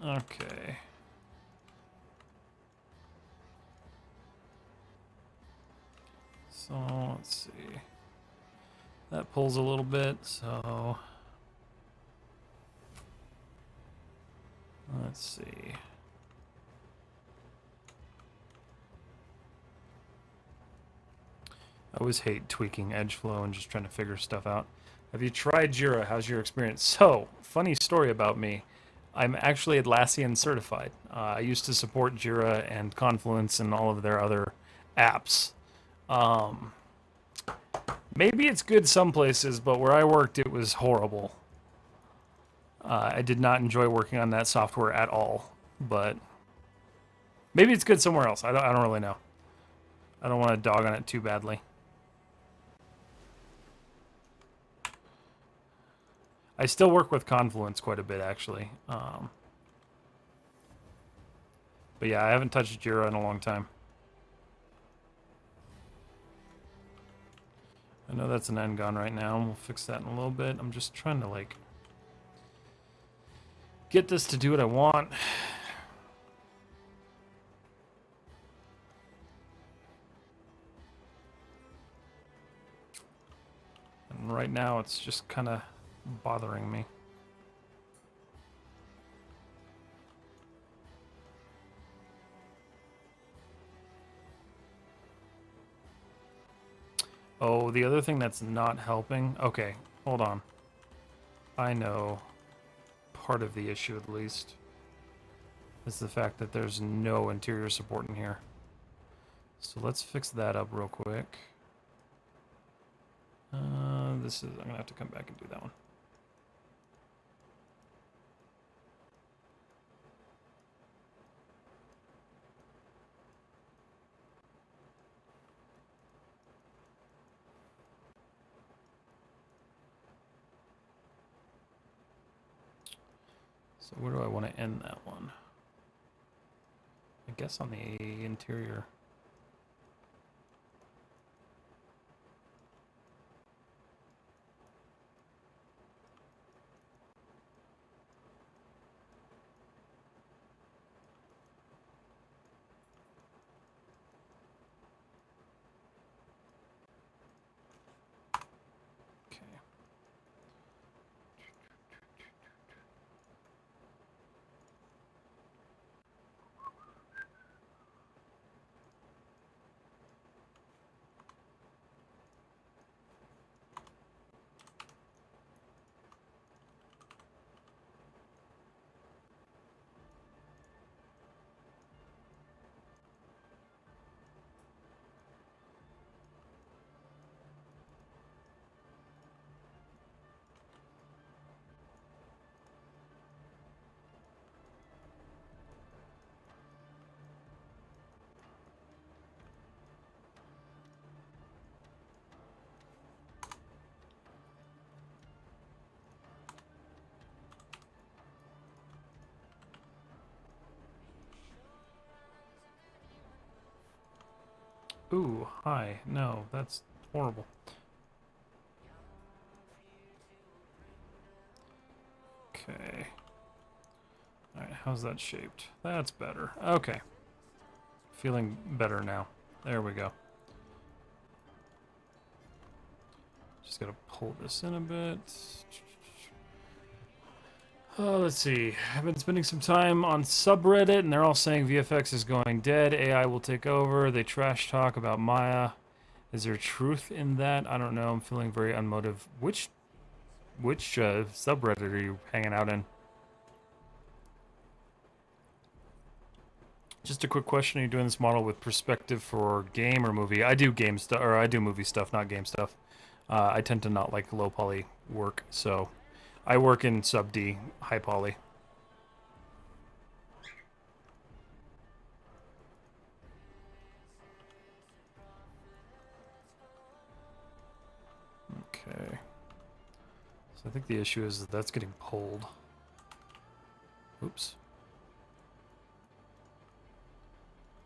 Okay. So, let's see. That pulls a little bit, so let's see. I always hate tweaking edge flow and just trying to figure stuff out. Have you tried Jira? How's your experience? So, funny story about me. I'm actually Atlassian certified. I used to support Jira and Confluence and all of their other apps. Maybe it's good some places, but where I worked, it was horrible. I did not enjoy working on that software at all, but maybe it's good somewhere else. I don't really know. I don't want to dog on it too badly. I still work with Confluence quite a bit, actually. But yeah, I haven't touched Jira in a long time. I know that's an end gone right now. We'll fix that in a little bit. I'm just trying to, get this to do what I want. And right now, it's just kind of bothering me. Oh, the other thing that's not helping... Okay, hold on. I know part of the issue, at least, is the fact that there's no interior support in here. So let's fix that up real quick. I'm gonna have to come back and do that one. So where do I want to end that one? I guess on the interior. Ooh, hi. No, that's horrible. Okay. Alright, how's that shaped? That's better. Okay. Feeling better now. There we go. Just gotta pull this in a bit. Oh, let's see. I've been spending some time on subreddit, and they're all saying VFX is going dead. AI will take over. They trash talk about Maya. Is there truth in that? I don't know. I'm feeling very unmotive. Which subreddit are you hanging out in? Just a quick question: are you doing this model with perspective for game or movie? I do game stuff, or I do movie stuff, not game stuff. I tend to not like low poly work, so I work in sub D, high poly. Okay. So I think the issue is that that's getting pulled. Oops.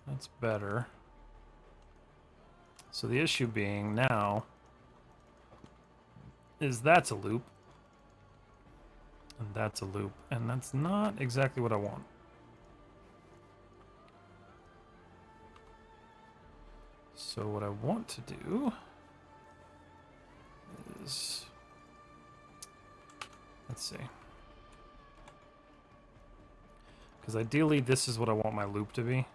That's better. So the issue being now is that's a loop. And that's a loop. And that's not exactly what I want. So what I want to do is... let's see. Because ideally this is what I want my loop to be.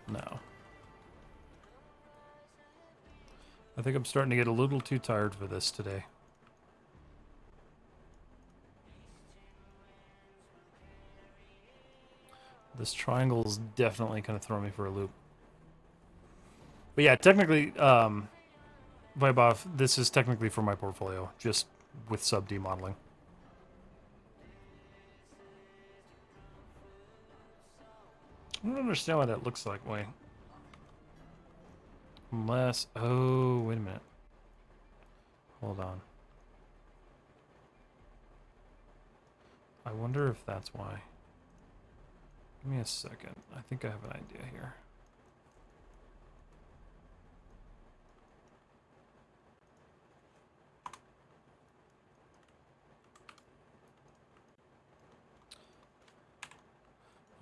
No. I think I'm starting to get a little too tired for this today. This triangle is definitely kind of throwing me for a loop. But yeah, technically, Vibe this is technically for my portfolio, just with sub-D modeling. I don't understand why that looks like. Wait. Unless... oh, wait a minute. Hold on. I wonder if that's why. Give me a second. I think I have an idea here.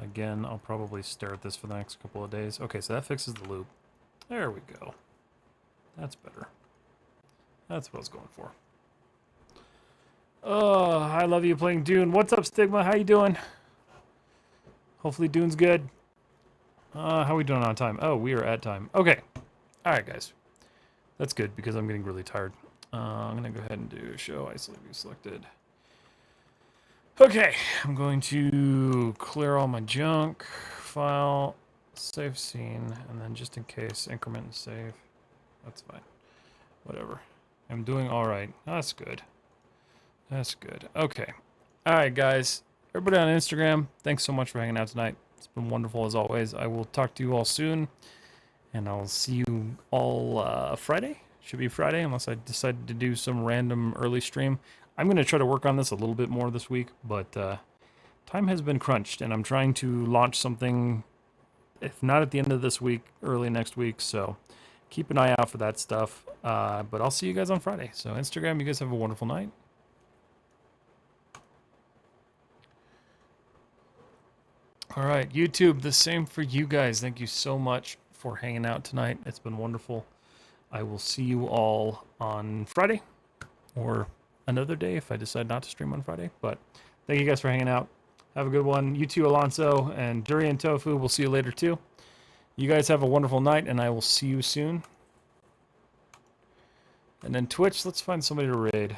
Again, I'll probably stare at this for the next couple of days. Okay, so that fixes the loop. There we go. That's better. That's what I was going for. Oh, I love you playing Dune. What's up, Stigma? How you doing? Hopefully Dune's good. How are we doing on time? Oh, we are at time. Okay. Alright, guys. That's good, because I'm getting really tired. I'm going to go ahead and do show isolate view selected. Okay, I'm going to clear all my junk, file, save scene, and then just in case, increment and save. That's fine. Whatever. I'm doing alright. That's good. That's good. Okay. Alright, guys. Everybody on Instagram, thanks so much for hanging out tonight. It's been wonderful as always. I will talk to you all soon, and I'll see you all Friday. Should be Friday, unless I decide to do some random early stream. I'm going to try to work on this a little bit more this week, but time has been crunched, and I'm trying to launch something, if not at the end of this week, early next week, so keep an eye out for that stuff. But I'll see you guys on Friday. So Instagram, you guys have a wonderful night. All right, YouTube, the same for you guys. Thank you so much for hanging out tonight. It's been wonderful. I will see you all on Friday, or another day if I decide not to stream on Friday. But thank you guys for hanging out. Have a good one. You too, Alonso and Durian Tofu. We'll see you later too. You guys have a wonderful night, and I will see you soon. And then Twitch, let's find somebody to raid.